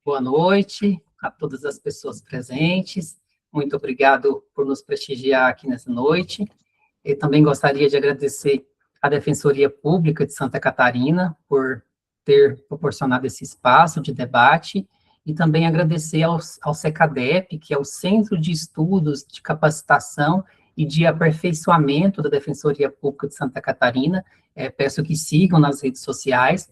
Boa noite a todas as pessoas presentes. Muito obrigado por nos prestigiar aqui nessa noite. Eu também gostaria de agradecer à Defensoria Pública de Santa Catarina por ter proporcionado esse espaço de debate e também agradecer ao CECADEP, que é o Centro de Estudos de Capacitação e de Aperfeiçoamento da Defensoria Pública de Santa Catarina. Peço que sigam nas redes sociais.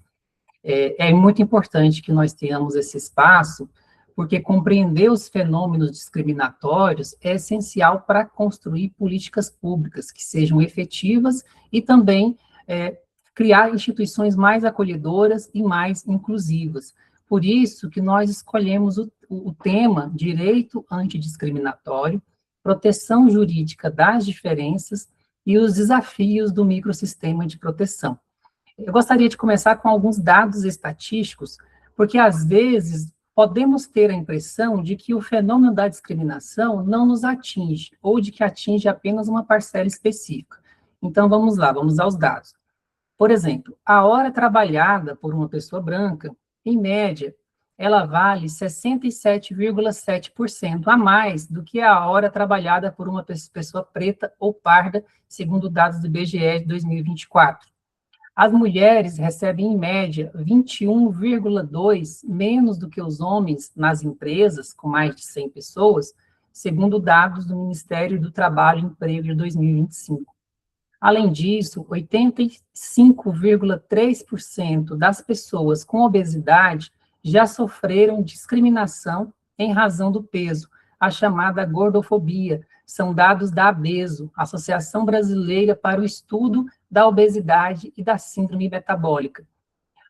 É muito importante que nós tenhamos esse espaço, porque compreender os fenômenos discriminatórios é essencial para construir políticas públicas que sejam efetivas e também criar instituições mais acolhedoras e mais inclusivas. Por isso que nós escolhemos o tema direito antidiscriminatório, proteção jurídica das diferenças e os desafios do microsistema de proteção. Eu gostaria de começar com alguns dados estatísticos, porque às vezes podemos ter a impressão de que o fenômeno da discriminação não nos atinge, ou de que atinge apenas uma parcela específica. Então, vamos lá, vamos aos dados. Por exemplo, a hora trabalhada por uma pessoa branca, em média, ela vale 67,7% a mais do que a hora trabalhada por uma pessoa preta ou parda, segundo dados do IBGE de 2024. As mulheres recebem, em média, 21,2 menos do que os homens nas empresas, com mais de 100 pessoas, segundo dados do Ministério do Trabalho e Emprego de 2025. Além disso, 85,3% das pessoas com obesidade já sofreram discriminação em razão do peso, a chamada gordofobia. São dados da ABESO, Associação Brasileira para o Estudo da Obesidade e da Síndrome Metabólica.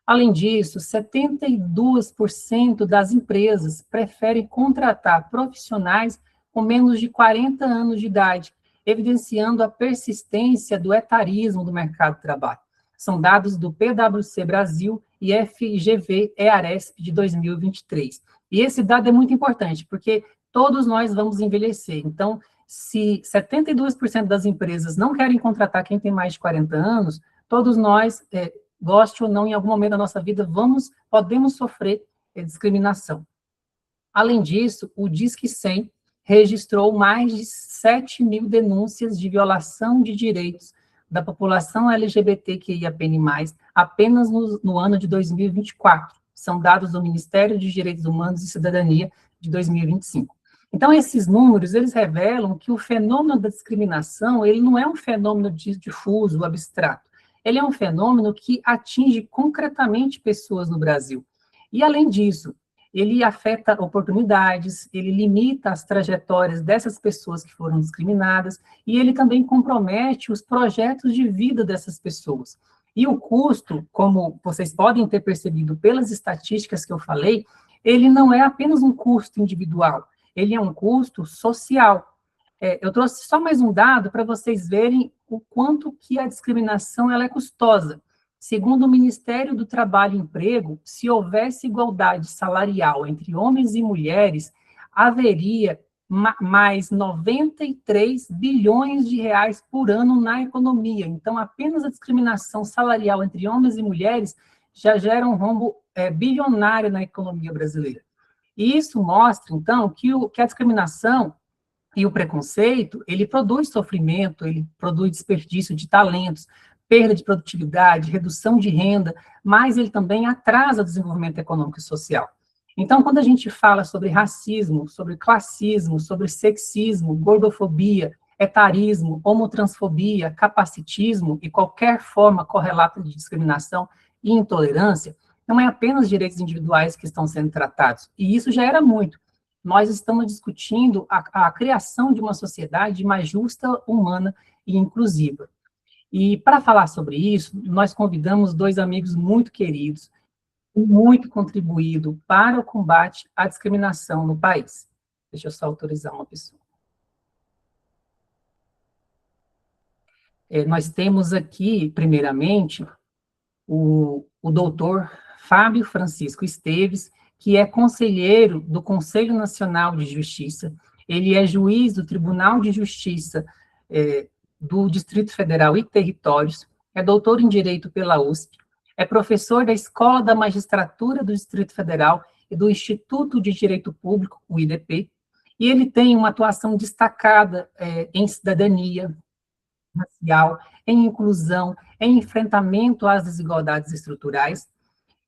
Além disso, 72% das empresas preferem contratar profissionais com menos de 40 anos de idade, evidenciando a persistência do etarismo do mercado de trabalho. São dados do PwC Brasil e FGV-EARESP de 2023. E esse dado é muito importante, porque todos nós vamos envelhecer. Então, se 72% das empresas não querem contratar quem tem mais de 40 anos, todos nós, goste ou não, em algum momento da nossa vida, podemos sofrer discriminação. Além disso, o Disque 100 registrou mais de 7 mil denúncias de violação de direitos da população LGBTQIAPN+, apenas no ano de 2024. São dados do Ministério dos Direitos Humanos e Cidadania de 2025. Então, esses números, eles revelam que o fenômeno da discriminação, ele não é um fenômeno difuso, abstrato. Ele é um fenômeno que atinge concretamente pessoas no Brasil. E, além disso, ele afeta oportunidades, ele limita as trajetórias dessas pessoas que foram discriminadas, e ele também compromete os projetos de vida dessas pessoas. E o custo, como vocês podem ter percebido pelas estatísticas que eu falei, ele não é apenas um custo individual, ele é um custo social. Eu trouxe só mais um dado para vocês verem o quanto que a discriminação ela é custosa. Segundo o Ministério do Trabalho e Emprego, se houvesse igualdade salarial entre homens e mulheres, haveria mais 93 bilhões de reais por ano na economia. Então, apenas a discriminação salarial entre homens e mulheres já gera um rombo bilionário na economia brasileira. E isso mostra, então, que a discriminação e o preconceito, ele produz sofrimento, ele produz desperdício de talentos, perda de produtividade, redução de renda, mas ele também atrasa o desenvolvimento econômico e social. Então, quando a gente fala sobre racismo, sobre classismo, sobre sexismo, gordofobia, etarismo, homotransfobia, capacitismo e qualquer forma correlata de discriminação e intolerância, não é apenas direitos individuais que estão sendo tratados, e isso já era muito. Nós estamos discutindo a criação de uma sociedade mais justa, humana e inclusiva. E para falar sobre isso, nós convidamos dois amigos muito queridos, muito contribuído para o combate à discriminação no país. Deixa eu só autorizar uma pessoa. Nós temos aqui, primeiramente, o doutor Fábio Francisco Esteves, que é conselheiro do Conselho Nacional de Justiça, ele é juiz do Tribunal de Justiça do Distrito Federal e Territórios, é doutor em Direito pela USP, é professor da Escola da Magistratura do Distrito Federal do Instituto de Direito Público, o IDP, e ele tem uma atuação destacada em cidadania racial, em inclusão, em enfrentamento às desigualdades estruturais,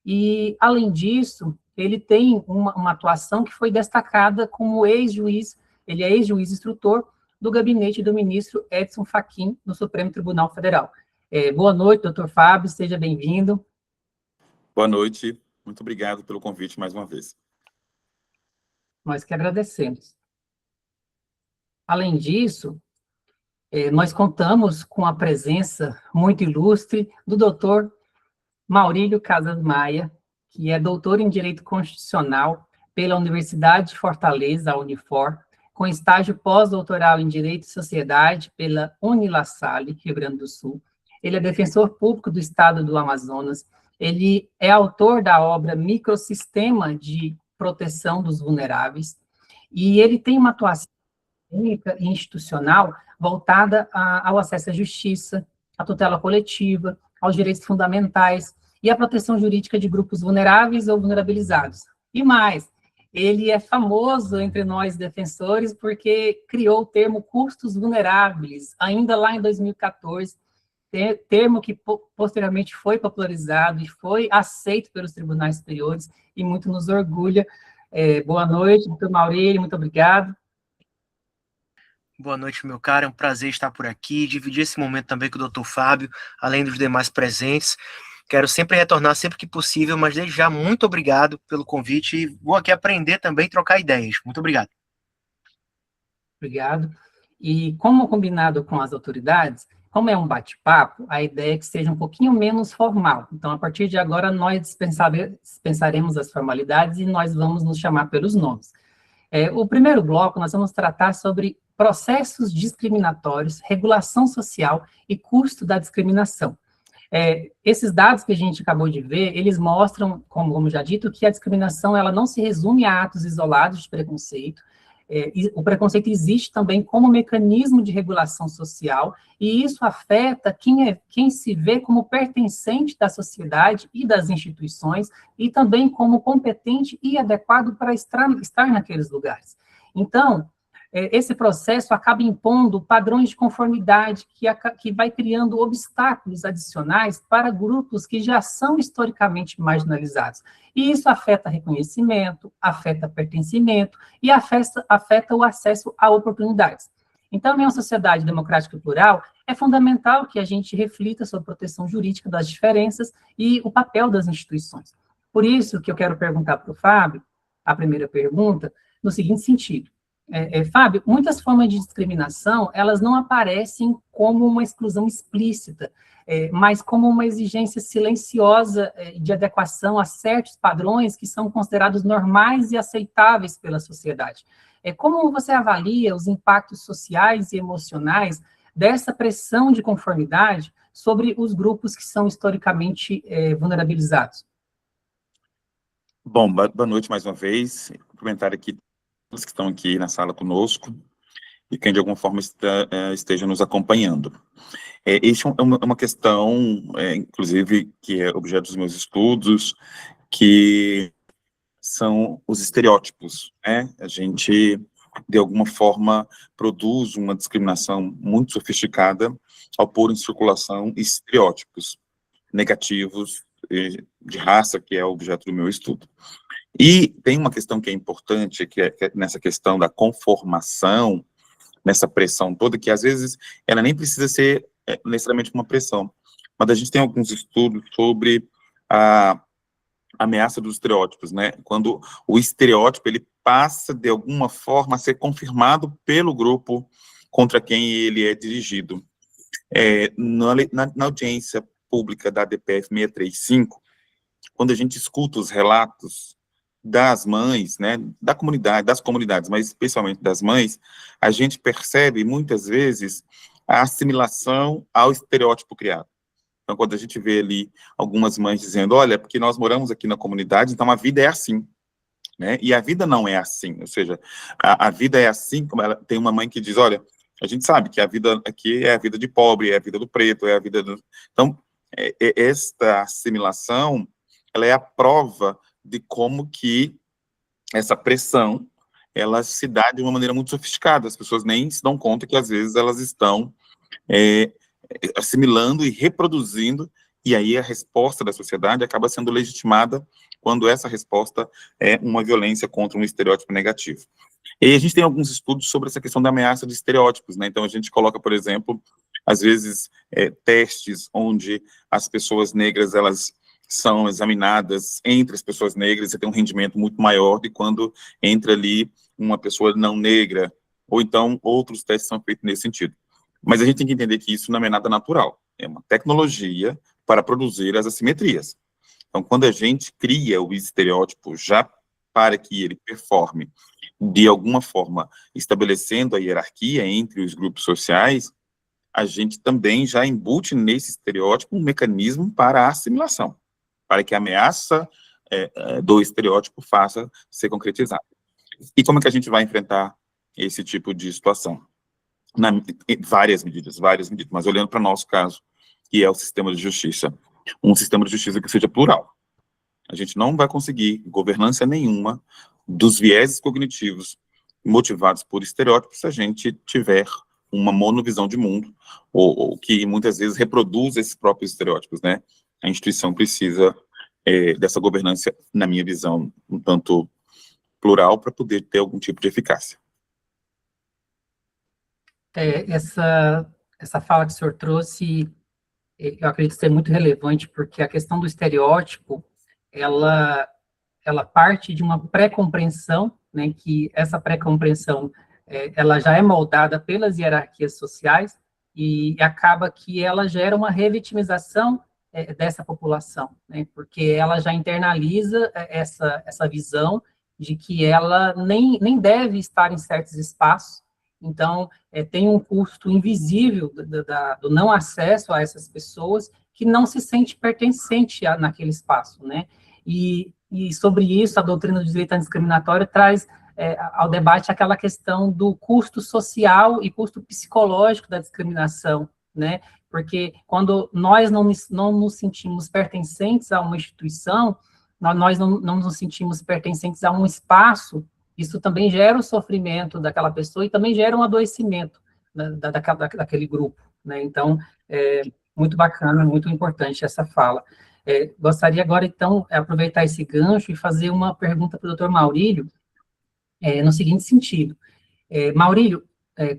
e, além disso, ele tem uma atuação que foi destacada como ex-juiz, ele é ex-juiz instrutor do gabinete do ministro Edson Fachin, no Supremo Tribunal Federal. Boa noite, doutor Fábio, seja bem-vindo. Boa noite, muito obrigado pelo convite mais uma vez. Nós que agradecemos. Além disso, nós contamos com a presença muito ilustre do doutor Maurílio Casas Maia, que é doutor em Direito Constitucional pela Universidade de Fortaleza, a Unifor, com estágio pós-doutoral em Direito e Sociedade pela Unilassalle, Rio Grande do Sul. Ele é defensor público do Estado do Amazonas. Ele é autor da obra Microsistema de Proteção dos Vulneráveis, e ele tem uma atuação técnica e institucional voltada ao acesso à justiça, à tutela coletiva, aos direitos fundamentais e à proteção jurídica de grupos vulneráveis ou vulnerabilizados. E mais, ele é famoso entre nós defensores porque criou o termo custos vulneráveis, ainda lá em 2014, termo que posteriormente foi popularizado e foi aceito pelos tribunais superiores e muito nos orgulha. Boa noite, doutor Maurílio, muito obrigado. Boa noite, meu caro, é um prazer estar por aqui, dividir esse momento também com o Dr. Fábio, além dos demais presentes. Quero sempre retornar sempre que possível, mas desde já, muito obrigado pelo convite e vou aqui aprender também e trocar ideias. Muito obrigado. Obrigado. E como combinado com as autoridades, como é um bate-papo, a ideia é que seja um pouquinho menos formal. Então, a partir de agora, nós dispensaremos as formalidades e nós vamos nos chamar pelos nomes. O primeiro bloco, nós vamos tratar sobre processos discriminatórios, regulação social e custo da discriminação. Esses dados que a gente acabou de ver, eles mostram, como já dito, que a discriminação ela não se resume a atos isolados de preconceito. O preconceito existe também como mecanismo de regulação social, e isso afeta quem se vê como pertencente da sociedade e das instituições, e também como competente e adequado para estar naqueles lugares. Então, esse processo acaba impondo padrões de conformidade que vai criando obstáculos adicionais para grupos que já são historicamente marginalizados. E isso afeta reconhecimento, afeta pertencimento e afeta o acesso a oportunidades. Então, em uma sociedade democrática e plural, é fundamental que a gente reflita sobre a proteção jurídica das diferenças e o papel das instituições. Por isso que eu quero perguntar para o Fábio, a primeira pergunta, no seguinte sentido. Fábio, muitas formas de discriminação, elas não aparecem como uma exclusão explícita, mas como uma exigência silenciosa de adequação a certos padrões que são considerados normais e aceitáveis pela sociedade. Como você avalia os impactos sociais e emocionais dessa pressão de conformidade sobre os grupos que são historicamente vulnerabilizados? Bom, boa noite mais uma vez. Cumprimentar aqui todos que estão aqui na sala conosco e quem de alguma forma esteja nos acompanhando. Isso é uma questão, inclusive, que é objeto dos meus estudos, que são os estereótipos, né? A gente, de alguma forma, produz uma discriminação muito sofisticada ao pôr em circulação estereótipos negativos de raça, que é o objeto do meu estudo. E tem uma questão que é importante, que é nessa questão da conformação, nessa pressão toda, que às vezes ela nem precisa ser necessariamente uma pressão, mas a gente tem alguns estudos sobre a ameaça dos estereótipos, né? Quando o estereótipo ele passa de alguma forma a ser confirmado pelo grupo contra quem ele é dirigido. Na audiência pública da DPF 635, quando a gente escuta os relatos das mães, né, das comunidades, mas especialmente das mães, a gente percebe muitas vezes a assimilação ao estereótipo criado. Então, quando a gente vê ali algumas mães dizendo, olha, porque nós moramos aqui na comunidade, então a vida é assim, né? E a vida não é assim, ou seja, a vida é assim, como ela tem uma mãe que diz, olha, a gente sabe que a vida aqui é a vida de pobre, é a vida do preto, é a vida do... Então, esta assimilação, ela é a prova de como que essa pressão, ela se dá de uma maneira muito sofisticada, as pessoas nem se dão conta que às vezes elas estão assimilando e reproduzindo, e aí a resposta da sociedade acaba sendo legitimada quando essa resposta é uma violência contra um estereótipo negativo. E a gente tem alguns estudos sobre essa questão da ameaça de estereótipos, né? Então a gente coloca, por exemplo, às vezes, testes onde as pessoas negras, elas são examinadas entre as pessoas negras e tem um rendimento muito maior de quando entra ali uma pessoa não negra, ou então outros testes são feitos nesse sentido. Mas a gente tem que entender que isso não é nada natural, é uma tecnologia para produzir as assimetrias. Então, quando a gente cria o estereótipo já para que ele performe, de alguma forma, estabelecendo a hierarquia entre os grupos sociais, a gente também já embute nesse estereótipo um mecanismo para a assimilação, para que a ameaça do estereótipo faça ser concretizada. E como é que a gente vai enfrentar esse tipo de situação? Várias medidas, mas olhando para o nosso caso, que é o sistema de justiça, um sistema de justiça que seja plural. A gente não vai conseguir governança nenhuma dos vieses cognitivos motivados por estereótipos se a gente tiver uma monovisão de mundo, ou que muitas vezes reproduz esses próprios estereótipos, né? A instituição precisa dessa governança, na minha visão, um tanto plural, para poder ter algum tipo de eficácia. Essa fala que o senhor trouxe, eu acredito ser muito relevante, porque a questão do estereótipo, ela parte de uma pré-compreensão, né, que essa pré-compreensão, ela já é moldada pelas hierarquias sociais, e acaba que ela gera uma revitimização dessa população, né, porque ela já internaliza essa visão de que ela nem deve estar em certos espaços. Então, tem um custo invisível do não acesso a essas pessoas que não se sente pertencente naquele espaço, né? E sobre isso, a doutrina do direito antidiscriminatório traz ao debate aquela questão do custo social e custo psicológico da discriminação, né? Porque quando nós não nos sentimos pertencentes a uma instituição, nós não nos sentimos pertencentes a um espaço, isso também gera o sofrimento daquela pessoa e também gera um adoecimento, né, daquele grupo, né? Então, muito bacana, muito importante essa fala. Gostaria agora, então, aproveitar esse gancho e fazer uma pergunta para o doutor Maurílio, no seguinte sentido. Maurílio,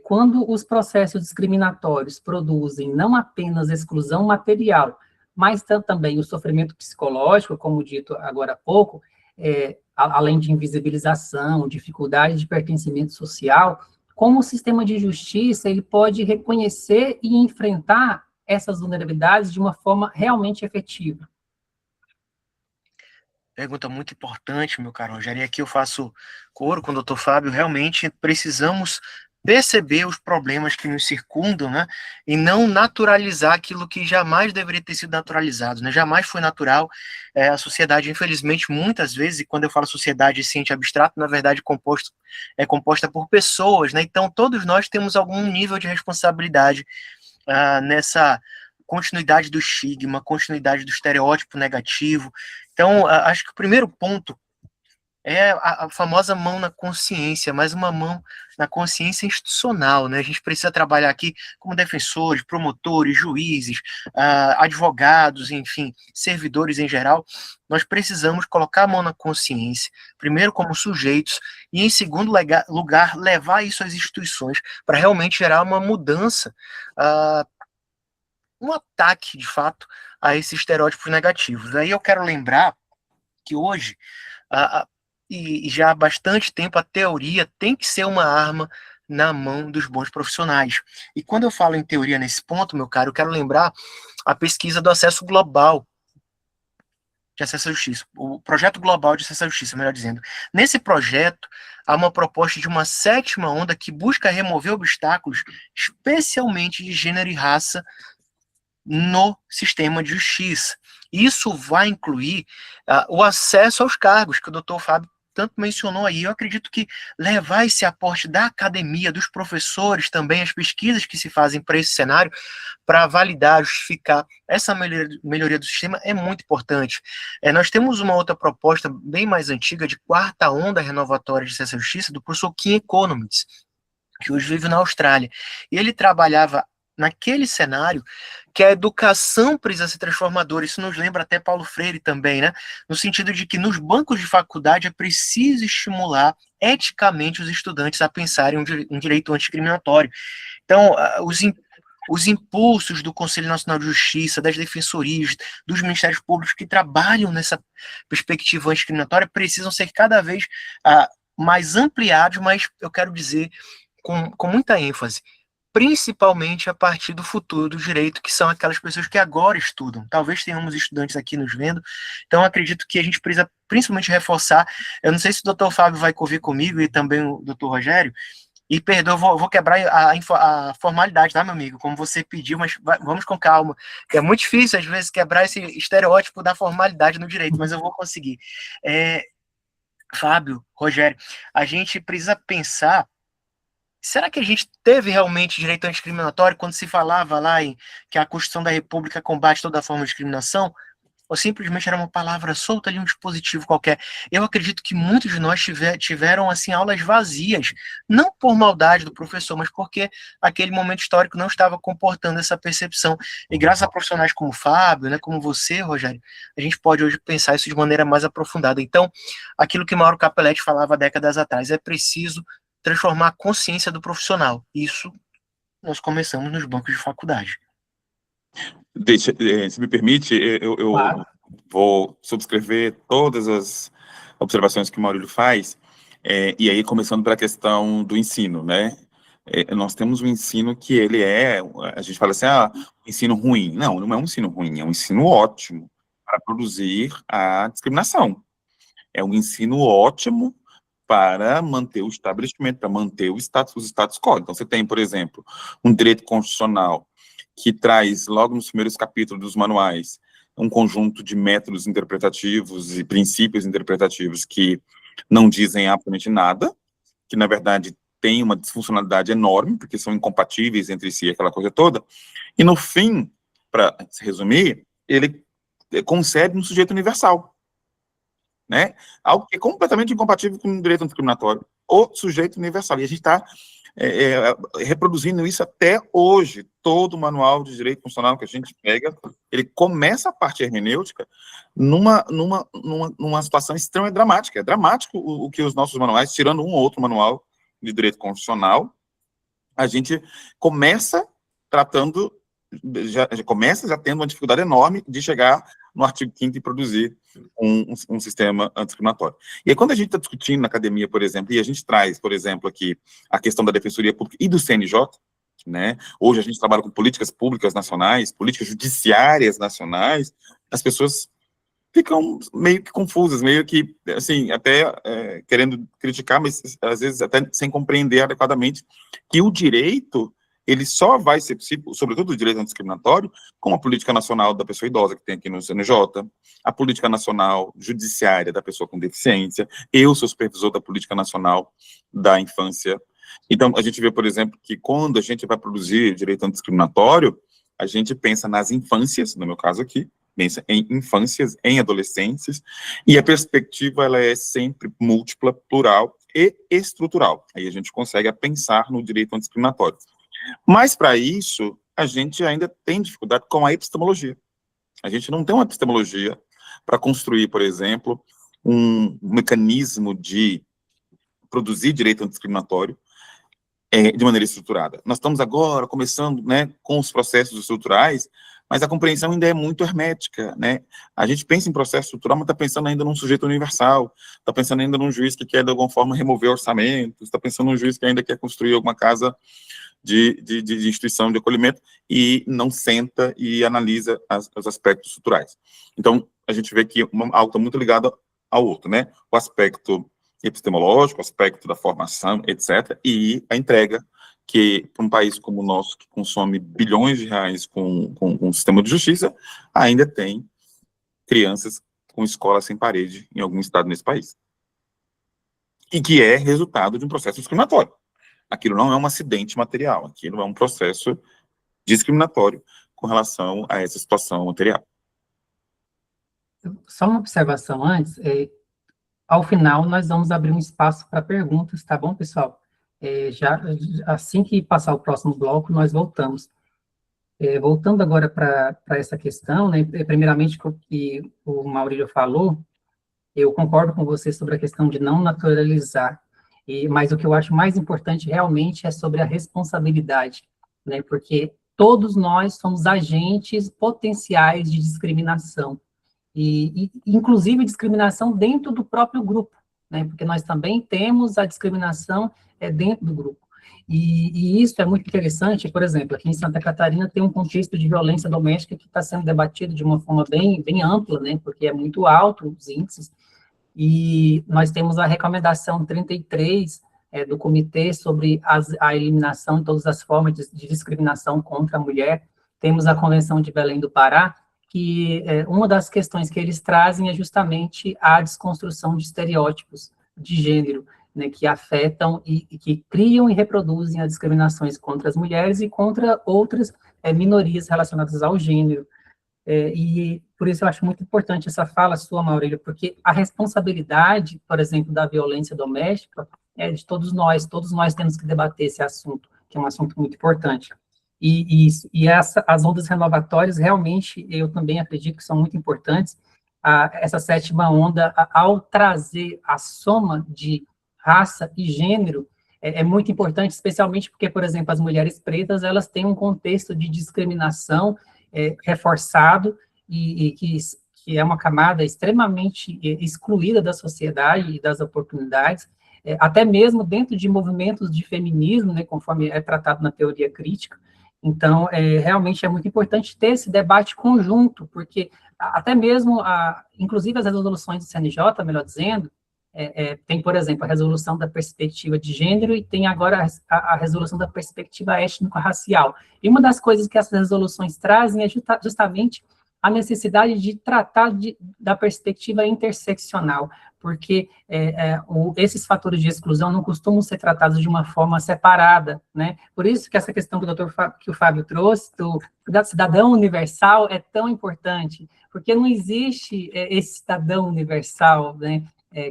quando os processos discriminatórios produzem não apenas exclusão material, mas também o sofrimento psicológico, como dito agora há pouco, além de invisibilização, dificuldade de pertencimento social, como o sistema de justiça ele pode reconhecer e enfrentar essas vulnerabilidades de uma forma realmente efetiva? Pergunta muito importante, meu caro Rogério, e aqui eu faço coro com o doutor Fábio. Realmente precisamos perceber os problemas que nos circundam, né, e não naturalizar aquilo que jamais deveria ter sido naturalizado, né, jamais foi natural. A sociedade, infelizmente, muitas vezes, e quando eu falo sociedade ciente abstrato, na verdade é composta por pessoas, né, então todos nós temos algum nível de responsabilidade nessa continuidade do estigma, continuidade do estereótipo negativo. Então, acho que o primeiro ponto é a famosa mão na consciência, mas uma mão na consciência institucional, né? A gente precisa trabalhar aqui como defensores, promotores, juízes, advogados, enfim, servidores em geral. Nós precisamos colocar a mão na consciência, primeiro como sujeitos, e em segundo lugar, levar isso às instituições, para realmente gerar uma mudança, um ataque, de fato, a esses estereótipos negativos. Aí eu quero lembrar que hoje, e já há bastante tempo, a teoria tem que ser uma arma na mão dos bons profissionais. E quando eu falo em teoria nesse ponto, meu caro, eu quero lembrar a pesquisa do acesso global de acesso à justiça, o projeto global de acesso à justiça, melhor dizendo. Nesse projeto, há uma proposta de uma sétima onda que busca remover obstáculos, especialmente de gênero e raça, no sistema de justiça. Isso vai incluir o acesso aos cargos, que o doutor Fábio tanto mencionou aí. Eu acredito que levar esse aporte da academia, dos professores também, as pesquisas que se fazem para esse cenário, para validar, justificar essa melhoria do sistema é muito importante. Nós temos uma outra proposta bem mais antiga, de quarta onda renovatória de acesso à justiça, do professor Kim Economics, que hoje vive na Austrália. E ele trabalhava naquele cenário que a educação precisa ser transformadora. Isso nos lembra até Paulo Freire também, né? No sentido de que nos bancos de faculdade é preciso estimular eticamente os estudantes a pensarem um direito antidiscriminatório. Então, os impulsos do Conselho Nacional de Justiça, das defensorias, dos ministérios públicos que trabalham nessa perspectiva antidiscriminatória precisam ser cada vez mais ampliados, mas eu quero dizer com muita ênfase, principalmente a partir do futuro do direito, que são aquelas pessoas que agora estudam. Talvez tenhamos estudantes aqui nos vendo, então acredito que a gente precisa principalmente reforçar. Eu não sei se o doutor Fábio vai convir comigo e também o doutor Rogério, e perdoa, eu vou quebrar a formalidade, tá, meu amigo? Como você pediu, mas vamos com calma. É muito difícil, às vezes, quebrar esse estereótipo da formalidade no direito, mas eu vou conseguir. Fábio, Rogério, a gente precisa pensar, será que a gente teve realmente direito antidiscriminatório quando se falava lá que a Constituição da República combate toda forma de discriminação? Ou simplesmente era uma palavra solta ali, um dispositivo qualquer? Eu acredito que muitos de nós tiveram, assim, aulas vazias, não por maldade do professor, mas porque aquele momento histórico não estava comportando essa percepção. E graças a profissionais como o Fábio, né, como você, Rogério, a gente pode hoje pensar isso de maneira mais aprofundada. Então, aquilo que Mauro Capelletti falava há décadas atrás, é preciso transformar a consciência do profissional. Isso nós começamos nos bancos de faculdade. Se me permite, eu claro, vou subscrever todas as observações que o Maurílio faz, e aí começando pela questão do ensino, né? Nós temos um ensino que ele a gente fala assim, ensino ruim. Não, não é um ensino ruim, é um ensino ótimo para produzir a discriminação. É um ensino ótimo para manter o estabelecimento, para manter os status quo. Então, você tem, por exemplo, um direito constitucional que traz, logo nos primeiros capítulos dos manuais, um conjunto de métodos interpretativos e princípios interpretativos que não dizem absolutamente nada, que, na verdade, tem uma disfuncionalidade enorme, porque são incompatíveis entre si, aquela coisa toda, e, no fim, para se resumir, ele concede um sujeito universal, né? Algo que é completamente incompatível com o direito antidiscriminatório, o sujeito universal, e a gente está reproduzindo isso até hoje. Todo o manual de direito constitucional que a gente pega, ele começa a parte hermenêutica numa situação extremamente dramática. É dramático o que os nossos manuais, tirando um ou outro manual de direito constitucional, a gente começa tratando, já tendo uma dificuldade enorme de chegar no artigo 5º e produzir um sistema antidiscriminatório. E aí, quando a gente está discutindo na academia, por exemplo, e a gente traz, por exemplo, aqui a questão da Defensoria Pública e do CNJ, né? Hoje a gente trabalha com políticas públicas nacionais, políticas judiciárias nacionais, as pessoas ficam meio que confusas, meio que, assim, até querendo criticar, mas às vezes até sem compreender adequadamente que o direito, ele só vai ser possível, sobretudo o direito antidiscriminatório, com a política nacional da pessoa idosa que tem aqui no CNJ, a política nacional judiciária da pessoa com deficiência, eu sou supervisor da política nacional da infância. Então, a gente vê, por exemplo, que quando a gente vai produzir direito antidiscriminatório, a gente pensa nas infâncias, no meu caso aqui, pensa em infâncias, em adolescências, e a perspectiva, ela é sempre múltipla, plural e estrutural. Aí a gente consegue pensar no direito antidiscriminatório. Mas, para isso, a gente ainda tem dificuldade com a epistemologia. A gente não tem uma epistemologia para construir, por exemplo, um mecanismo de produzir direito antidiscriminatório de maneira estruturada. Nós estamos agora começando, né, com os processos estruturais, mas a compreensão ainda é muito hermética, né? A gente pensa em processo estrutural, mas está pensando ainda num sujeito universal, está pensando ainda num juiz que quer, de alguma forma, remover orçamentos, está pensando num juiz que ainda quer construir alguma casa de instituição de acolhimento e não senta e analisa os aspectos estruturais. Então, a gente vê que algo está muito ligado ao outro, né? O aspecto epistemológico, o aspecto da formação, etc., e a entrega que, para um país como o nosso, que consome bilhões de reais com um sistema de justiça, ainda tem crianças com escola sem parede em algum estado nesse país. e que é resultado de um processo discriminatório. Aquilo não é um acidente material, aquilo é um processo discriminatório com relação a essa situação material. Só uma observação antes, ao final nós vamos abrir um espaço para perguntas, tá bom, pessoal? Assim que passar o próximo bloco, nós voltamos. Voltando agora para essa questão, né, primeiramente, o que o Maurílio falou, eu concordo com você sobre a questão de não naturalizar, mas o que eu acho mais importante realmente é sobre a responsabilidade, né, porque todos nós somos agentes potenciais de discriminação, inclusive discriminação dentro do próprio grupo, né, porque nós também temos a discriminação dentro do grupo. E isso é muito interessante, por exemplo, aqui em Santa Catarina tem um contexto de violência doméstica que está sendo debatido de uma forma bem ampla, né, porque é muito alto os índices, e nós temos a recomendação 33 do Comitê sobre a eliminação de todas as formas de discriminação contra a mulher, temos a Convenção de Belém do Pará, que uma das questões que eles trazem é justamente a desconstrução de estereótipos de gênero, né, que afetam e que criam e reproduzem as discriminações contra as mulheres e contra outras minorias relacionadas ao gênero. E por isso eu acho muito importante essa fala sua, Maurílio, porque a responsabilidade, por exemplo, da violência doméstica é de todos nós temos que debater esse assunto, que é um assunto muito importante. As ondas renovatórias, realmente, eu também acredito que são muito importantes. Essa sétima onda, ao trazer a soma de raça e gênero, é muito importante, especialmente porque, por exemplo, as mulheres pretas, elas têm um contexto de discriminação reforçado e que é uma camada extremamente excluída da sociedade e das oportunidades, até mesmo dentro de movimentos de feminismo, né, conforme é tratado na teoria crítica. Então, realmente é muito importante ter esse debate conjunto, porque até mesmo, inclusive as resoluções do CNJ, melhor dizendo, tem, por exemplo, a resolução da perspectiva de gênero e tem agora a resolução da perspectiva étnico-racial. E uma das coisas que essas resoluções trazem é justamente a necessidade de tratar da perspectiva interseccional, porque esses fatores de exclusão não costumam ser tratados de uma forma separada, né? Por isso que essa questão que o Fábio trouxe, do cidadão universal, é tão importante, porque não existe esse cidadão universal, né?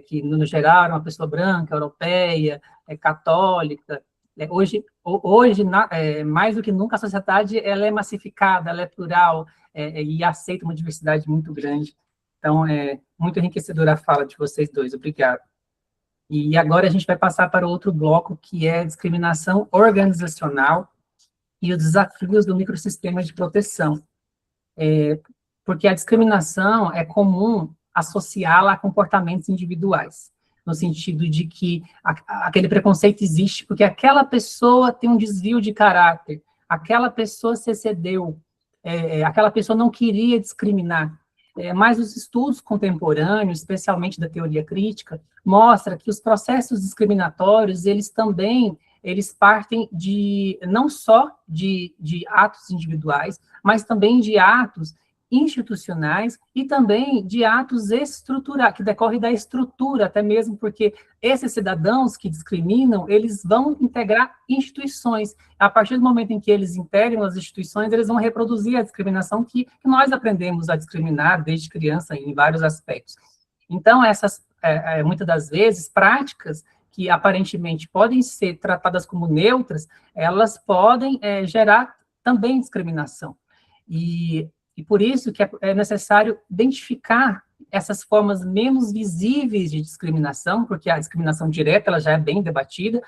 Que, no geral, é uma pessoa branca, europeia, católica. Hoje mais do que nunca, a sociedade ela é massificada, ela é plural, e aceita uma diversidade muito grande. Então, é muito enriquecedora a fala de vocês dois. Obrigado. E agora a gente vai passar para outro bloco, que é discriminação organizacional e os desafios do microsistema de proteção. Porque a discriminação é comum associá-la a comportamentos individuais, no sentido de que aquele preconceito existe porque aquela pessoa tem um desvio de caráter, aquela pessoa se excedeu, aquela pessoa não queria discriminar. Mas os estudos contemporâneos, especialmente da teoria crítica, mostram que os processos discriminatórios, eles partem não só de atos individuais, mas também de atos institucionais e também de atos estruturais, que decorrem da estrutura, até mesmo porque esses cidadãos que discriminam, eles vão integrar instituições. A partir do momento em que eles integram as instituições, eles vão reproduzir a discriminação que nós aprendemos a discriminar desde criança em vários aspectos. Então, essas, muitas das vezes, práticas que aparentemente podem ser tratadas como neutras, elas podem gerar também discriminação. E por isso que é necessário identificar essas formas menos visíveis de discriminação, porque a discriminação direta ela já é bem debatida,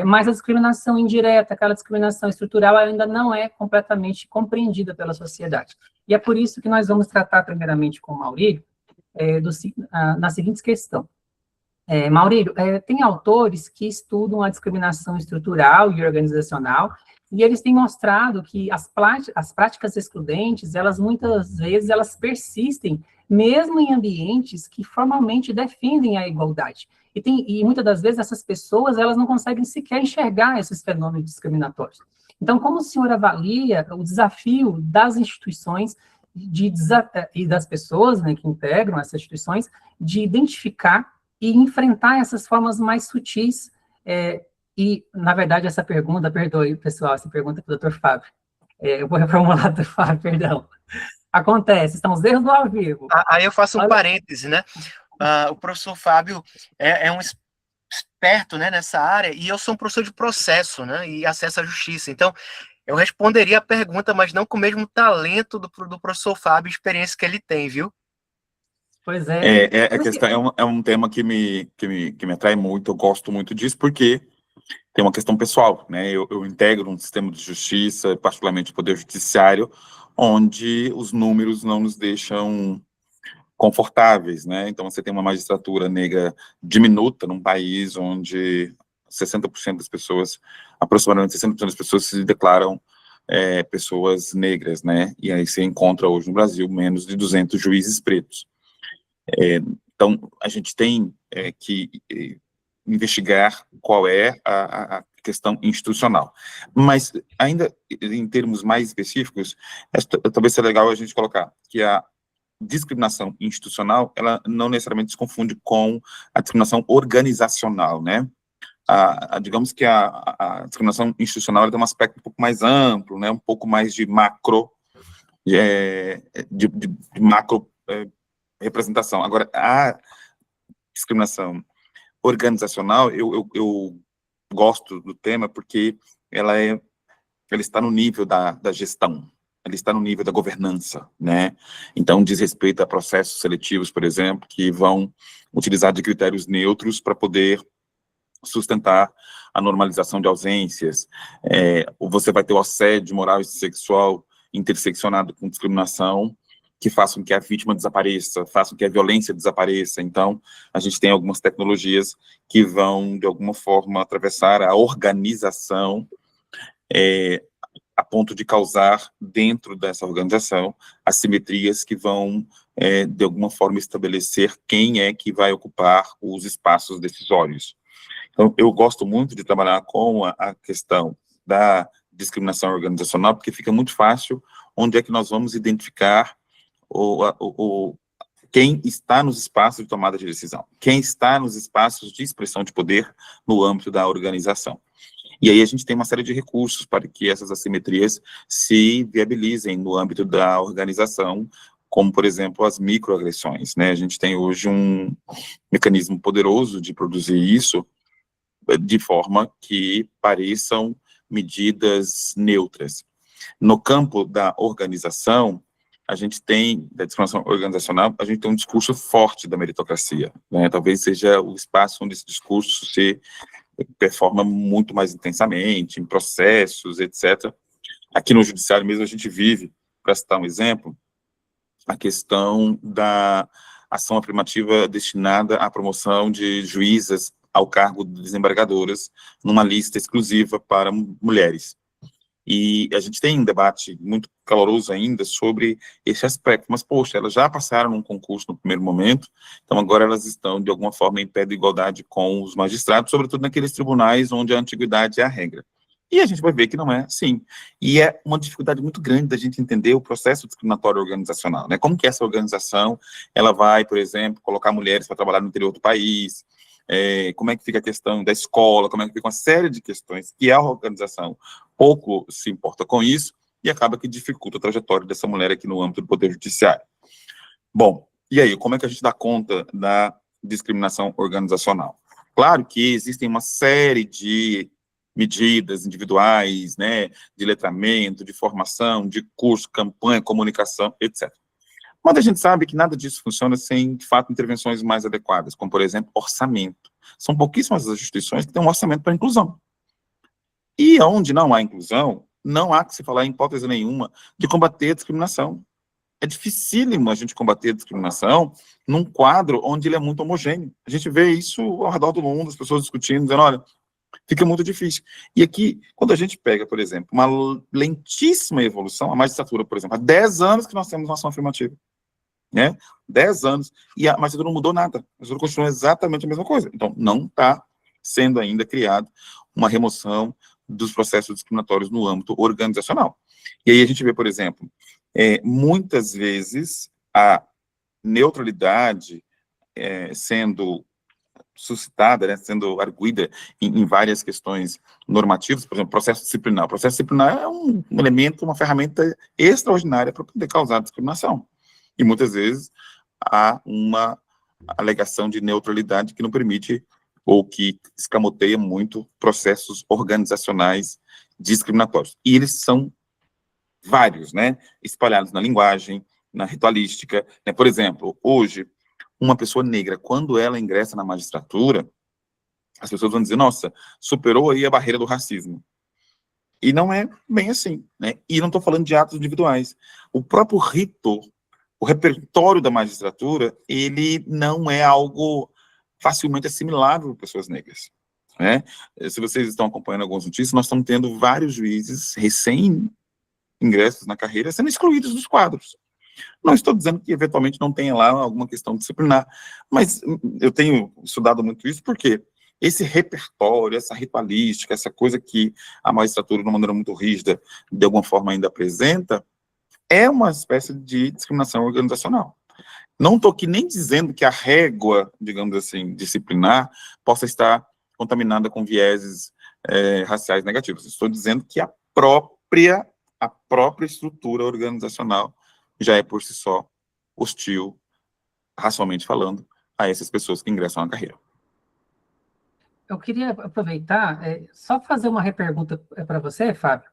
mas a discriminação indireta, aquela discriminação estrutural, ainda não é completamente compreendida pela sociedade. E é por isso que nós vamos tratar, primeiramente, com o Maurílio, na seguinte questão. Maurílio, tem autores que estudam a discriminação estrutural e organizacional, e eles têm mostrado que as práticas excludentes, muitas vezes, elas persistem, mesmo em ambientes que formalmente defendem a igualdade. E muitas das vezes, essas pessoas, elas não conseguem sequer enxergar esses fenômenos discriminatórios. Então, como o senhor avalia o desafio das instituições e das pessoas, né, que integram essas instituições, de identificar e enfrentar essas formas mais sutis. E, na verdade, essa pergunta, perdoe, pessoal, essa pergunta é para o Dr. Fábio. Eu vou reformular, Dr. Fábio, perdão. Acontece, estamos erros do ao vivo. Aí eu faço um parêntese, né? O professor Fábio é um esperto, né, nessa área, e eu sou um professor de processo, né, e acesso à justiça. Então, eu responderia a pergunta, mas não com o mesmo talento do professor Fábio, experiência que ele tem, viu? Pois é. A questão é um tema que me atrai muito, eu gosto muito disso, porque tem uma questão pessoal, né? Eu integro um sistema de justiça, particularmente o Poder Judiciário, onde os números não nos deixam confortáveis, né? Então, você tem uma magistratura negra diminuta num país onde 60% das pessoas, aproximadamente 60% das pessoas se declaram pessoas negras, né? E aí você encontra hoje no Brasil menos de 200 juízes pretos. Então, a gente tem que investigar qual é a questão institucional. Mas, ainda em termos mais específicos, talvez seja legal a gente colocar que a discriminação institucional, ela não necessariamente se confunde com a discriminação organizacional, né? Digamos que a discriminação institucional ela tem um aspecto um pouco mais amplo, né? Um pouco mais de macro, de macro representação. Agora, a discriminação organizacional, eu gosto do tema porque ela está no nível da gestão, ela está no nível da governança, né? Então, diz respeito a processos seletivos, por exemplo, que vão utilizar de critérios neutros para poder sustentar a normalização de ausências. Você vai ter o assédio moral e sexual interseccionado com discriminação, que façam que a vítima desapareça, façam que a violência desapareça. Então, a gente tem algumas tecnologias que vão, de alguma forma, atravessar a organização, a ponto de causar, dentro dessa organização, assimetrias que vão, de alguma forma, estabelecer quem é que vai ocupar os espaços decisórios. Então, eu gosto muito de trabalhar com a questão da discriminação organizacional, porque fica muito fácil onde é que nós vamos identificar quem está nos espaços de tomada de decisão, quem está nos espaços de expressão de poder no âmbito da organização. E aí a gente tem uma série de recursos para que essas assimetrias se viabilizem no âmbito da organização, como, por exemplo, as microagressões, né? A gente tem hoje um mecanismo poderoso de produzir isso de forma que pareçam medidas neutras. No campo da organização, a gente tem, da discriminação organizacional, a gente tem um discurso forte da meritocracia, né? Talvez seja o espaço onde esse discurso se performa muito mais intensamente, em processos, etc. Aqui no judiciário mesmo a gente vive, para citar um exemplo, a questão da ação afirmativa destinada à promoção de juízas ao cargo de desembargadoras, numa lista exclusiva para mulheres. E a gente tem um debate muito caloroso ainda sobre esse aspecto, mas, poxa, elas já passaram num concurso no primeiro momento, então agora elas estão, de alguma forma, em pé de igualdade com os magistrados, sobretudo naqueles tribunais onde a antiguidade é a regra. E a gente vai ver que não é assim. E é uma dificuldade muito grande da gente entender o processo discriminatório organizacional, né? Como que essa organização, ela vai, por exemplo, colocar mulheres para trabalhar no interior do país, como é que fica a questão da escola, como é que fica uma série de questões que a organização pouco se importa com isso e acaba que dificulta a trajetória dessa mulher aqui no âmbito do Poder Judiciário. Bom, e aí, como é que a gente dá conta da discriminação organizacional? Claro que existem uma série de medidas individuais, né, de letramento, de formação, de curso, campanha, comunicação, etc. Mas a gente sabe que nada disso funciona sem, de fato, intervenções mais adequadas, como, por exemplo, orçamento. São pouquíssimas as instituições que têm um orçamento para inclusão. E onde não há inclusão, não há que se falar em hipótese nenhuma de combater a discriminação. É dificílimo a gente combater a discriminação num quadro onde ele é muito homogêneo. A gente vê isso ao redor do mundo, as pessoas discutindo, dizendo, olha, fica muito difícil. E aqui, quando a gente pega, por exemplo, uma lentíssima evolução, a magistratura, por exemplo, há 10 anos que nós temos uma ação afirmativa, né? 10 anos, e a magistratura não mudou nada, a magistratura continua exatamente a mesma coisa. Então, não está sendo ainda criado uma remoção dos processos discriminatórios no âmbito organizacional. E aí a gente vê, por exemplo, muitas vezes a neutralidade sendo suscitada, né, sendo arguída em várias questões normativas, por exemplo, processo disciplinar. O processo disciplinar é um elemento, uma ferramenta extraordinária para poder causar discriminação. E muitas vezes há uma alegação de neutralidade que não permite ou que escamoteia muito processos organizacionais discriminatórios. E eles são vários, né, espalhados na linguagem, na ritualística, né? Por exemplo, hoje, uma pessoa negra, quando ela ingressa na magistratura, as pessoas vão dizer, nossa, superou aí a barreira do racismo. E não é bem assim, né? E não estou falando de atos individuais. O próprio rito, o repertório da magistratura, ele não é algo facilmente assimilável por pessoas negras, né? Se vocês estão acompanhando algumas notícias, nós estamos tendo vários juízes recém-ingressos na carreira sendo excluídos dos quadros. Não estou dizendo que, eventualmente, não tenha lá alguma questão disciplinar, mas eu tenho estudado muito isso porque esse repertório, essa ritualística, essa coisa que a magistratura, de uma maneira muito rígida, de alguma forma ainda apresenta, é uma espécie de discriminação organizacional. Não estou aqui nem dizendo que a régua, digamos assim, disciplinar, possa estar contaminada com vieses raciais negativos. Estou dizendo que a própria estrutura organizacional já é por si só hostil, racialmente falando, a essas pessoas que ingressam na carreira. Eu queria aproveitar, só fazer uma repergunta para você, Fábio,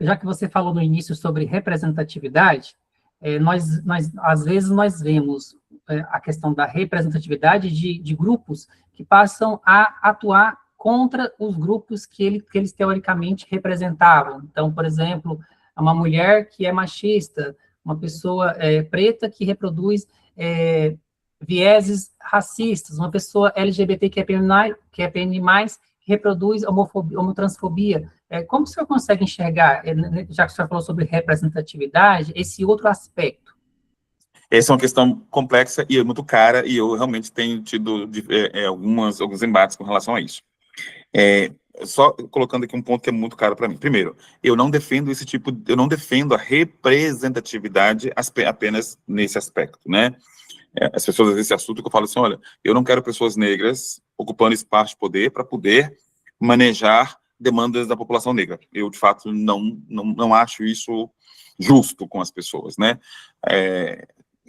já que você falou no início sobre representatividade, às vezes nós vemos a questão da representatividade de grupos que passam a atuar contra os grupos que eles teoricamente representavam. Então, por exemplo, uma mulher que é machista, uma pessoa preta que reproduz vieses racistas, uma pessoa LGBT que é PN+, que reproduz homotransfobia. Como o senhor consegue enxergar, já que o senhor falou sobre representatividade, esse outro aspecto? Essa é uma questão complexa e muito cara, e eu realmente tenho tido alguns embates com relação a isso. Só colocando aqui um ponto que é muito caro para mim. Primeiro, eu não defendo a representatividade apenas nesse aspecto, né? As pessoas às vezes se assustam que eu falo assim, olha, eu não quero pessoas negras ocupando espaço de poder para poder manejar demandas da população negra. Eu, de fato, não acho isso justo com as pessoas, né?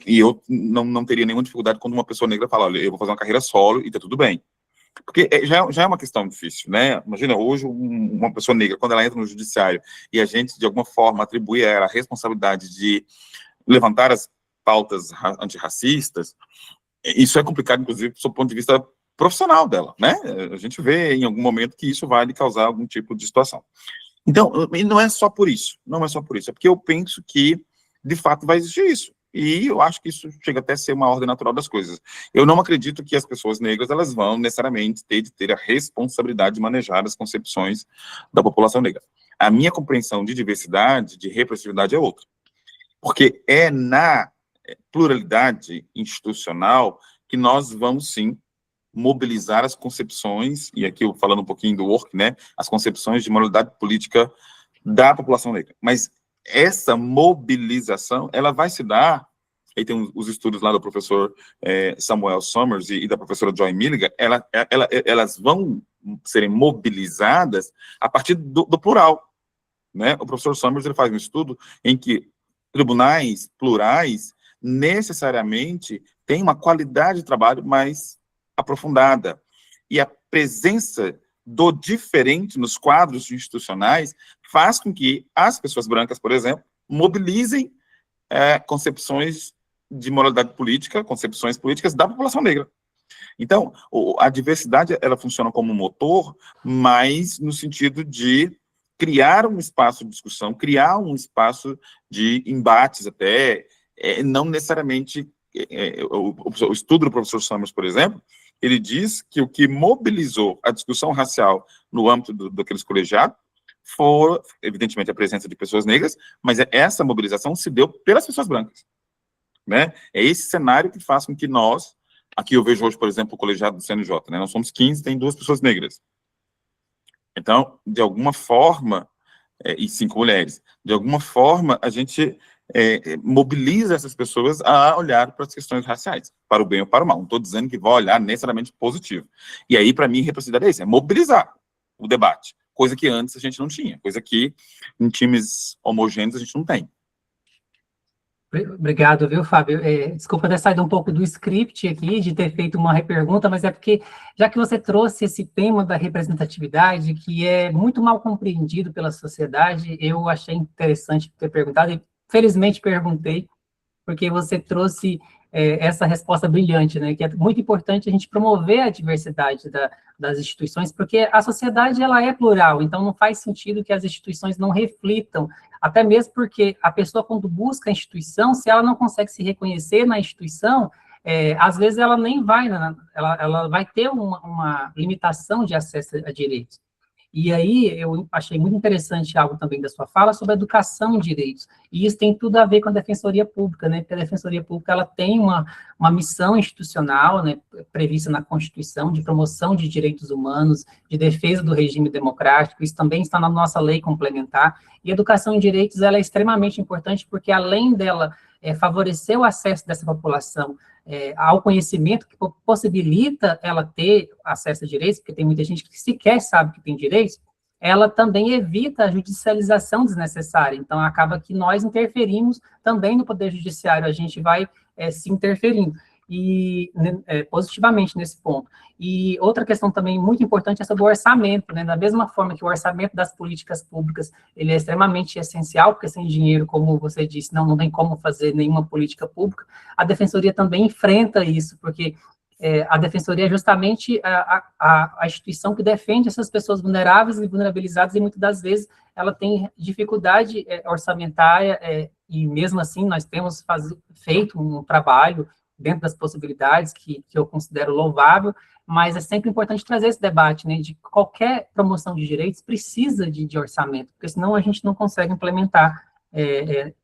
E eu não teria nenhuma dificuldade quando uma pessoa negra fala, olha, eu vou fazer uma carreira solo e tá tudo bem. Porque já é uma questão difícil, né? Imagina, hoje, uma pessoa negra, quando ela entra no judiciário e a gente, de alguma forma, atribui a ela a responsabilidade de levantar as pautas antirracistas, isso é complicado, inclusive, do ponto de vista profissional dela, né? A gente vê em algum momento que isso vai lhe causar algum tipo de situação. Então, não é só por isso, é porque eu penso que, de fato, vai existir isso. E eu acho que isso chega até a ser uma ordem natural das coisas. Eu não acredito que as pessoas negras, elas vão necessariamente ter a responsabilidade de manejar as concepções da população negra. A minha compreensão de diversidade, de representatividade é outra. Porque é na pluralidade institucional que nós vamos, sim, mobilizar as concepções, e aqui eu falando um pouquinho do work, né, as concepções de moralidade política da população negra. Mas essa mobilização, ela vai se dar, aí tem os estudos lá do professor Samuel Somers e da professora Joy Milligan, elas vão serem mobilizadas a partir do plural, né? O professor Somers, ele faz um estudo em que tribunais plurais necessariamente têm uma qualidade de trabalho mais aprofundada, e a presença do diferente nos quadros institucionais faz com que as pessoas brancas, por exemplo, mobilizem concepções de moralidade política, concepções políticas da população negra. Então, a diversidade, ela funciona como um motor, mas no sentido de criar um espaço de discussão, criar um espaço de embates até, não necessariamente, o estudo do professor Summers, por exemplo, ele diz que o que mobilizou a discussão racial no âmbito daqueles colegiados foi, evidentemente, a presença de pessoas negras, mas essa mobilização se deu pelas pessoas brancas, né? É esse cenário que faz com que nós, aqui eu vejo hoje, por exemplo, o colegiado do CNJ, né? Nós somos 15, tem 2 pessoas negras. Então, de alguma forma, e 5 mulheres, de alguma forma, a gente mobiliza essas pessoas a olhar para as questões raciais, para o bem ou para o mal. Não estou dizendo que vai olhar necessariamente positivo. E aí, para mim, reciprocidade é isso, é mobilizar o debate, coisa que antes a gente não tinha, coisa que em times homogêneos a gente não tem. Obrigado, viu, Fábio? Desculpa ter saído um pouco do script aqui, de ter feito uma repergunta, mas é porque, já que você trouxe esse tema da representatividade, que é muito mal compreendido pela sociedade, eu achei interessante ter perguntado, e felizmente perguntei, porque você trouxe essa resposta brilhante, né, que é muito importante a gente promover a diversidade das instituições, porque a sociedade, ela é plural, então não faz sentido que as instituições não reflitam, até mesmo porque a pessoa, quando busca a instituição, se ela não consegue se reconhecer na instituição, às vezes ela nem vai, ela vai ter uma limitação de acesso a direitos. E aí, eu achei muito interessante algo também da sua fala sobre a educação em direitos. E isso tem tudo a ver com a Defensoria Pública, né? Porque a Defensoria Pública, ela tem uma missão institucional, né, prevista na Constituição, de promoção de direitos humanos, de defesa do regime democrático, isso também está na nossa lei complementar. E a educação em direitos, ela é extremamente importante, porque além dela favorecer o acesso dessa população ao conhecimento que possibilita ela ter acesso a direitos, porque tem muita gente que sequer sabe que tem direitos, ela também evita a judicialização desnecessária. Então, acaba que nós interferimos também no Poder Judiciário, a gente vai se interferindo, e positivamente nesse ponto. E outra questão também muito importante é sobre o orçamento, né? Da mesma forma que o orçamento das políticas públicas, ele é extremamente essencial, porque sem dinheiro, como você disse, não tem como fazer nenhuma política pública, a Defensoria também enfrenta isso, porque a Defensoria é justamente a instituição que defende essas pessoas vulneráveis e vulnerabilizadas, e muitas das vezes ela tem dificuldade orçamentária, e mesmo assim nós temos feito um trabalho dentro das possibilidades que eu considero louvável, mas é sempre importante trazer esse debate, né, de qualquer promoção de direitos precisa de orçamento, porque senão a gente não consegue implementar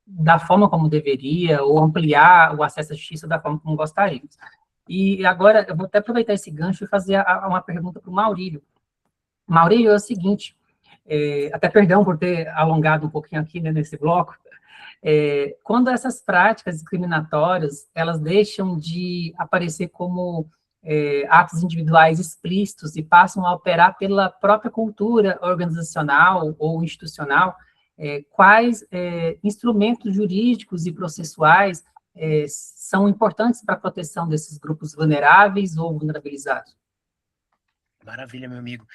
da forma como deveria, ou ampliar o acesso à justiça da forma como gostaríamos. E agora, eu vou até aproveitar esse gancho e fazer uma pergunta para o Maurílio. Maurílio, é o seguinte, até perdão por ter alongado um pouquinho aqui, né, nesse bloco, quando essas práticas discriminatórias, elas deixam de aparecer como atos individuais explícitos e passam a operar pela própria cultura organizacional ou institucional, quais instrumentos jurídicos e processuais são importantes para a proteção desses grupos vulneráveis ou vulnerabilizados? Maravilha, meu amigo.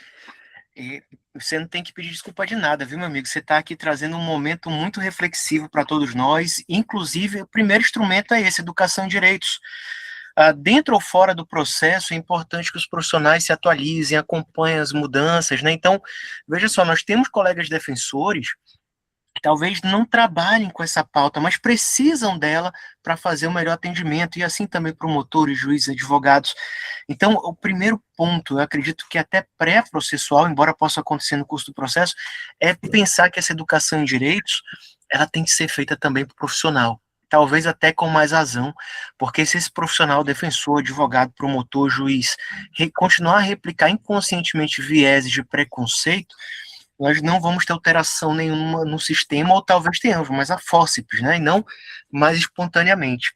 E você não tem que pedir desculpa de nada, viu, meu amigo? Você está aqui trazendo um momento muito reflexivo para todos nós, inclusive o primeiro instrumento é esse, educação em direitos. Dentro ou fora do processo, é importante que os profissionais se atualizem, acompanhem as mudanças, né? Então, veja só, nós temos colegas defensores que talvez não trabalhem com essa pauta, mas precisam dela para fazer o melhor atendimento, e assim também promotores, juízes, advogados. Então, o primeiro ponto, eu acredito que até pré-processual, embora possa acontecer no curso do processo, é pensar que essa educação em direitos, ela tem que ser feita também para o profissional, talvez até com mais razão, porque se esse profissional, defensor, advogado, promotor, juiz, continuar a replicar inconscientemente vieses de preconceito, nós não vamos ter alteração nenhuma no sistema, ou talvez tenhamos, mas a fórceps, né, e não mais espontaneamente.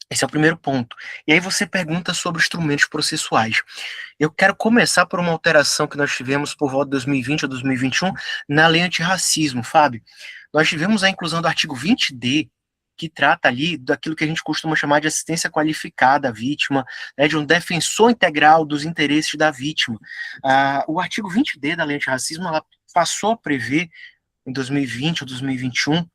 Esse é o primeiro ponto. E aí você pergunta sobre instrumentos processuais. Eu quero começar por uma alteração que nós tivemos por volta de 2020 a 2021 na lei antirracismo, Fábio. Nós tivemos a inclusão do artigo 20D, que trata ali daquilo que a gente costuma chamar de assistência qualificada à vítima, né, de um defensor integral dos interesses da vítima. O artigo 20D da lei antirracismo, ela passou a prever, em 2020 ou 2021,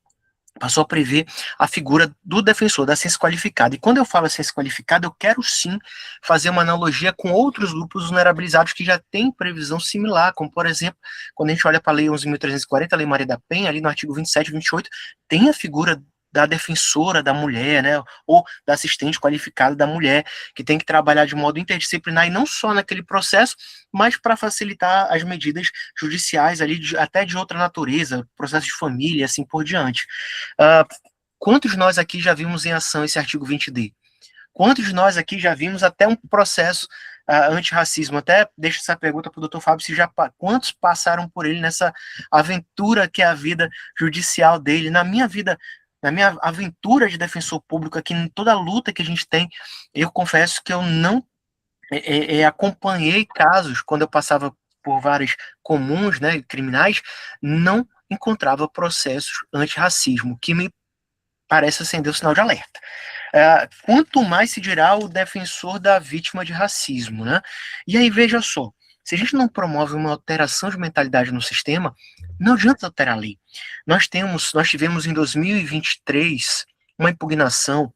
passou a prever a figura do defensor, da assistência qualificada. E quando eu falo assistência qualificada, eu quero sim fazer uma analogia com outros grupos vulnerabilizados que já têm previsão similar, como, por exemplo, quando a gente olha para a Lei 11.340, a Lei Maria da Penha, ali no artigo 27 e 28, tem a figura da defensora da mulher, né, ou da assistente qualificada da mulher, que tem que trabalhar de modo interdisciplinar, e não só naquele processo, mas para facilitar as medidas judiciais ali, até de outra natureza, processo de família, assim por diante. Quantos de nós aqui já vimos em ação esse artigo 20D? Quantos de nós aqui já vimos até um processo antirracismo? Até deixo essa pergunta para o Dr. Fábio, quantos passaram por ele nessa aventura que é a vida judicial dele? Na minha vida Na minha aventura de defensor público aqui, em toda a luta que a gente tem, eu confesso que eu não acompanhei casos, quando eu passava por várias comuns, né, criminais, não encontrava processos antirracismo, que me parece acender o sinal de alerta. Quanto mais se dirá o defensor da vítima de racismo, né? E aí, veja só, se a gente não promove uma alteração de mentalidade no sistema, não adianta alterar a lei. Nós tivemos em 2023 uma impugnação,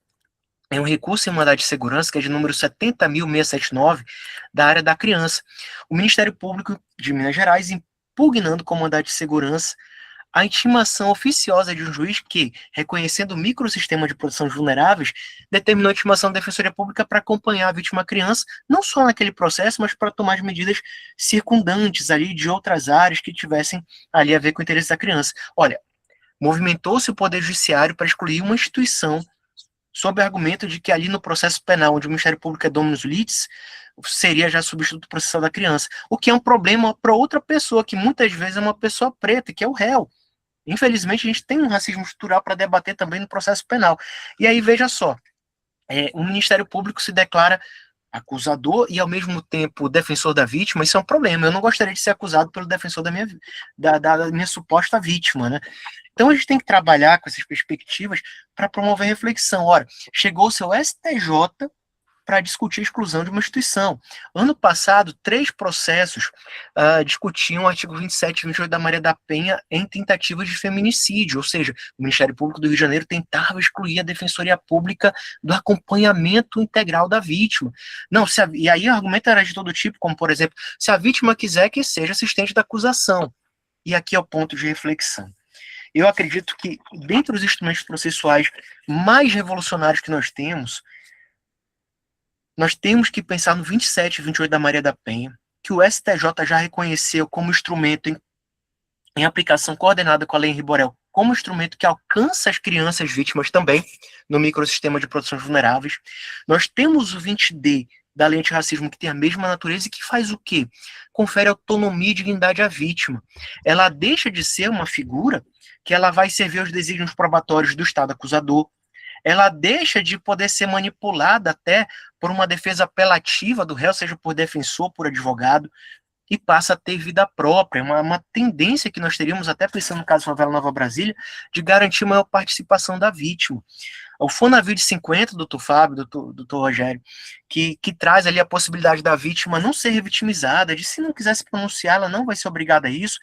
um recurso em mandado de segurança, que é de número 70.679, da área da criança. O Ministério Público de Minas Gerais impugnando com mandado de segurança a intimação oficiosa de um juiz que, reconhecendo o microsistema de proteção de vulneráveis, determinou a intimação da Defensoria Pública para acompanhar a vítima criança, não só naquele processo, mas para tomar as medidas circundantes ali de outras áreas que tivessem ali a ver com o interesse da criança. Olha, movimentou-se o Poder Judiciário para excluir uma instituição sob o argumento de que ali no processo penal, onde o Ministério Público é dominus litis, seria já substituto processual da criança, o que é um problema para outra pessoa, que muitas vezes é uma pessoa preta, que é o réu. Infelizmente, a gente tem um racismo estrutural para debater também no processo penal. E aí, veja só, o Ministério Público se declara acusador e, ao mesmo tempo, defensor da vítima. Isso é um problema. Eu não gostaria de ser acusado pelo defensor da minha suposta vítima, né? Então, a gente tem que trabalhar com essas perspectivas para promover reflexão. Ora, chegou o seu STJ para discutir a exclusão de uma instituição. Ano passado, 3 processos discutiam o artigo 27 e 28 da Maria da Penha em tentativas de feminicídio, ou seja, o Ministério Público do Rio de Janeiro tentava excluir a Defensoria Pública do acompanhamento integral da vítima. Não, e aí o argumento era de todo tipo, como, por exemplo, se a vítima quiser que seja assistente da acusação. E aqui é o ponto de reflexão. Eu acredito que, dentre os instrumentos processuais mais revolucionários que nós temos que pensar no 27 e 28 da Maria da Penha, que o STJ já reconheceu como instrumento em aplicação coordenada com a Lei Henri Borel, como instrumento que alcança as crianças vítimas também, no microsistema de proteção de vulneráveis. Nós temos o 20D da Lei Antirracismo, que tem a mesma natureza e que faz o quê? Confere autonomia e dignidade à vítima. Ela deixa de ser uma figura que ela vai servir aos desígnios probatórios do Estado acusador, ela deixa de poder ser manipulada até por uma defesa apelativa do réu, seja por defensor, por advogado, e passa a ter vida própria, uma tendência que nós teríamos, até pensando no caso Favela Nova Brasília, de garantir maior participação da vítima. O Fonavide 50, doutor Fábio, doutor Rogério, que traz ali a possibilidade da vítima não ser revitimizada, de se não quiser se pronunciar, ela não vai ser obrigada a isso,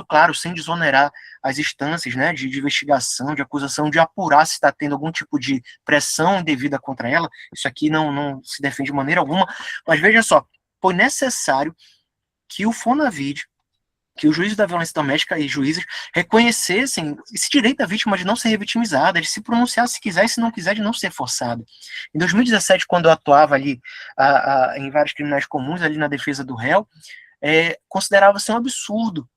claro, sem desonerar as instâncias, né, de investigação, de acusação, de apurar se está tendo algum tipo de pressão indevida contra ela, isso aqui não se defende de maneira alguma, mas veja só, foi necessário que o Fonavide, que os juízes da violência doméstica e juízes reconhecessem esse direito da vítima de não ser revitimizada, de se pronunciar se quiser e se não quiser, de não ser forçada. Em 2017, quando eu atuava ali em vários criminais comuns, ali na defesa do réu, considerava-se um absurdo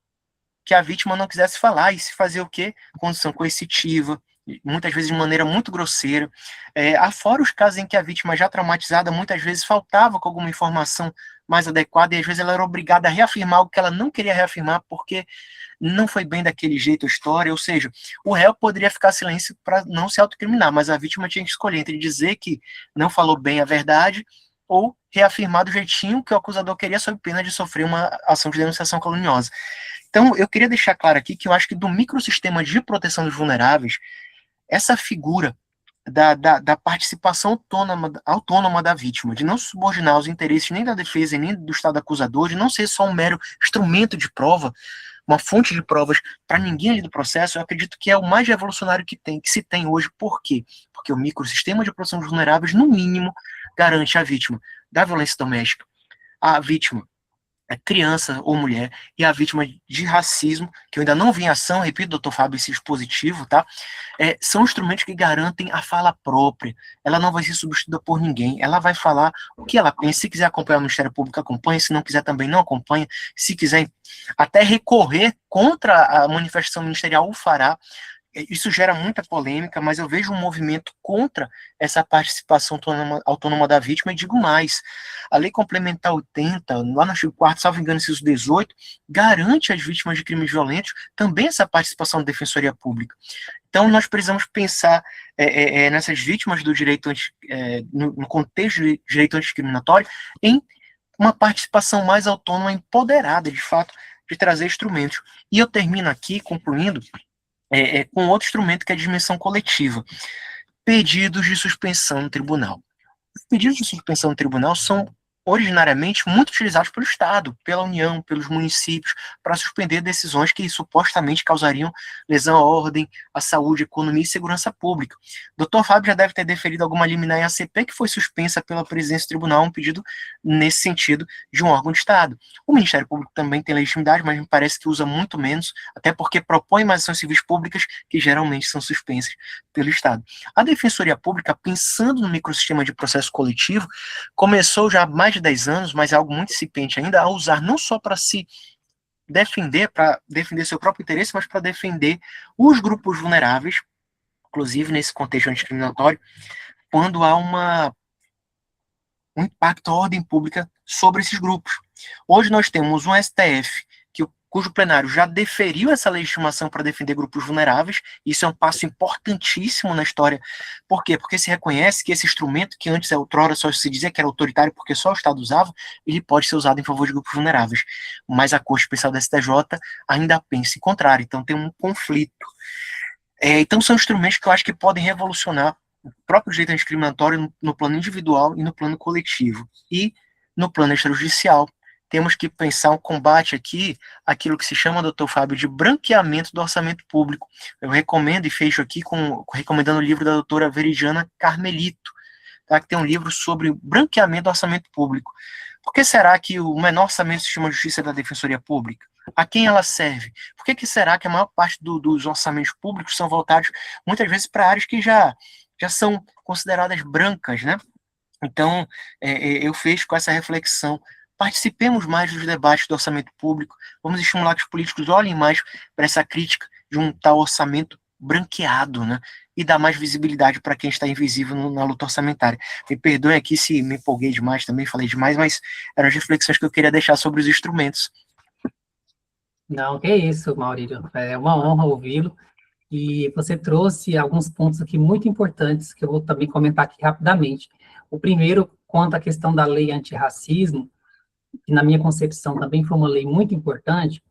que a vítima não quisesse falar, e se fazer o quê? Condição coercitiva, muitas vezes de maneira muito grosseira. Afora os casos em que a vítima, já traumatizada, muitas vezes faltava com alguma informação mais adequada, e às vezes ela era obrigada a reafirmar algo que ela não queria reafirmar, porque não foi bem daquele jeito a história, ou seja, o réu poderia ficar silêncio para não se autocriminar, mas a vítima tinha que escolher entre dizer que não falou bem a verdade, ou reafirmar do jeitinho que o acusador queria, sob pena de sofrer uma ação de denunciação caluniosa. Então, eu queria deixar claro aqui que eu acho que do microsistema de proteção dos vulneráveis, essa figura da participação autônoma da vítima, de não subordinar os interesses nem da defesa e nem do Estado acusador, de não ser só um mero instrumento de prova, uma fonte de provas para ninguém ali do processo, eu acredito que é o mais revolucionário que se tem hoje. Por quê? Porque o microsistema de proteção dos vulneráveis, no mínimo, garante à vítima da violência doméstica, a vítima criança ou mulher, e a vítima de racismo, que eu ainda não vi em ação, repito, doutor Fábio, esse dispositivo, tá? São instrumentos que garantem a fala própria, ela não vai ser substituída por ninguém, ela vai falar o que ela pensa, se quiser acompanhar o Ministério Público, acompanha, se não quiser também não acompanha, se quiser até recorrer contra a manifestação ministerial, o fará. isso gera muita polêmica, mas eu vejo um movimento contra essa participação autônoma da vítima, e digo mais, a Lei Complementar 80, lá no artigo 4º, salvo engano, inciso 18, garante às vítimas de crimes violentos também essa participação da Defensoria Pública. Então, nós precisamos pensar nessas vítimas do direito, no contexto de direito antidiscriminatório, em uma participação mais autônoma, empoderada, de fato, de trazer instrumentos. E eu termino aqui, concluindo, com outro instrumento que é a dimensão coletiva. Pedidos de suspensão no tribunal. Os pedidos de suspensão no tribunal são originariamente muito utilizados pelo Estado, pela União, pelos municípios, para suspender decisões que supostamente causariam lesão à ordem, à saúde, economia e segurança pública. O Dr. Fábio já deve ter deferido alguma liminar em ACP que foi suspensa pela presidência do tribunal, um pedido nesse sentido de um órgão de Estado. O Ministério Público também tem legitimidade, mas me parece que usa muito menos, até porque propõe mais ações civis públicas que geralmente são suspensas pelo Estado. A Defensoria Pública, pensando no microsistema de processo coletivo, começou já há mais de 10 anos, mas é algo muito incipiente ainda, a usar não só para se defender, para defender seu próprio interesse, mas para defender os grupos vulneráveis, inclusive nesse contexto antidiscriminatório, quando há um impacto à ordem pública sobre esses grupos. Hoje nós temos um STF cujo plenário já deferiu essa legitimação para defender grupos vulneráveis. Isso é um passo importantíssimo na história. Por quê? Porque se reconhece que esse instrumento, que antes, outrora, só se dizia que era autoritário porque só o Estado usava, ele pode ser usado em favor de grupos vulneráveis. Mas a Corte Especial da STJ ainda pensa em contrário, então tem um conflito. Então são instrumentos que eu acho que podem revolucionar o próprio direito antidiscriminatório no plano individual e no plano coletivo. E no plano extrajudicial, temos que pensar um combate aqui, aquilo que se chama, doutor Fábio, de branqueamento do orçamento público. Eu recomendo e fecho aqui recomendando o livro da doutora Veridiana Carmelito, tá, que tem um livro sobre branqueamento do orçamento público. Por que será que o menor orçamento do sistema de justiça é da Defensoria Pública? A quem ela serve? Por que será que a maior parte dos orçamentos públicos são voltados, muitas vezes, para áreas que já são consideradas brancas, né? Então, eu fecho com essa reflexão. Participemos mais dos debates do orçamento público, vamos estimular que os políticos olhem mais para essa crítica de um tal orçamento branqueado, né? E dar mais visibilidade para quem está invisível na luta orçamentária. Me perdoem aqui se me empolguei demais, também falei demais, mas eram as reflexões que eu queria deixar sobre os instrumentos. Não, que isso, Maurílio. É uma honra ouvi-lo. E você trouxe alguns pontos aqui muito importantes, que eu vou também comentar aqui rapidamente. O primeiro, quanto à questão da lei antirracismo, que na minha concepção também foi uma lei muito importante,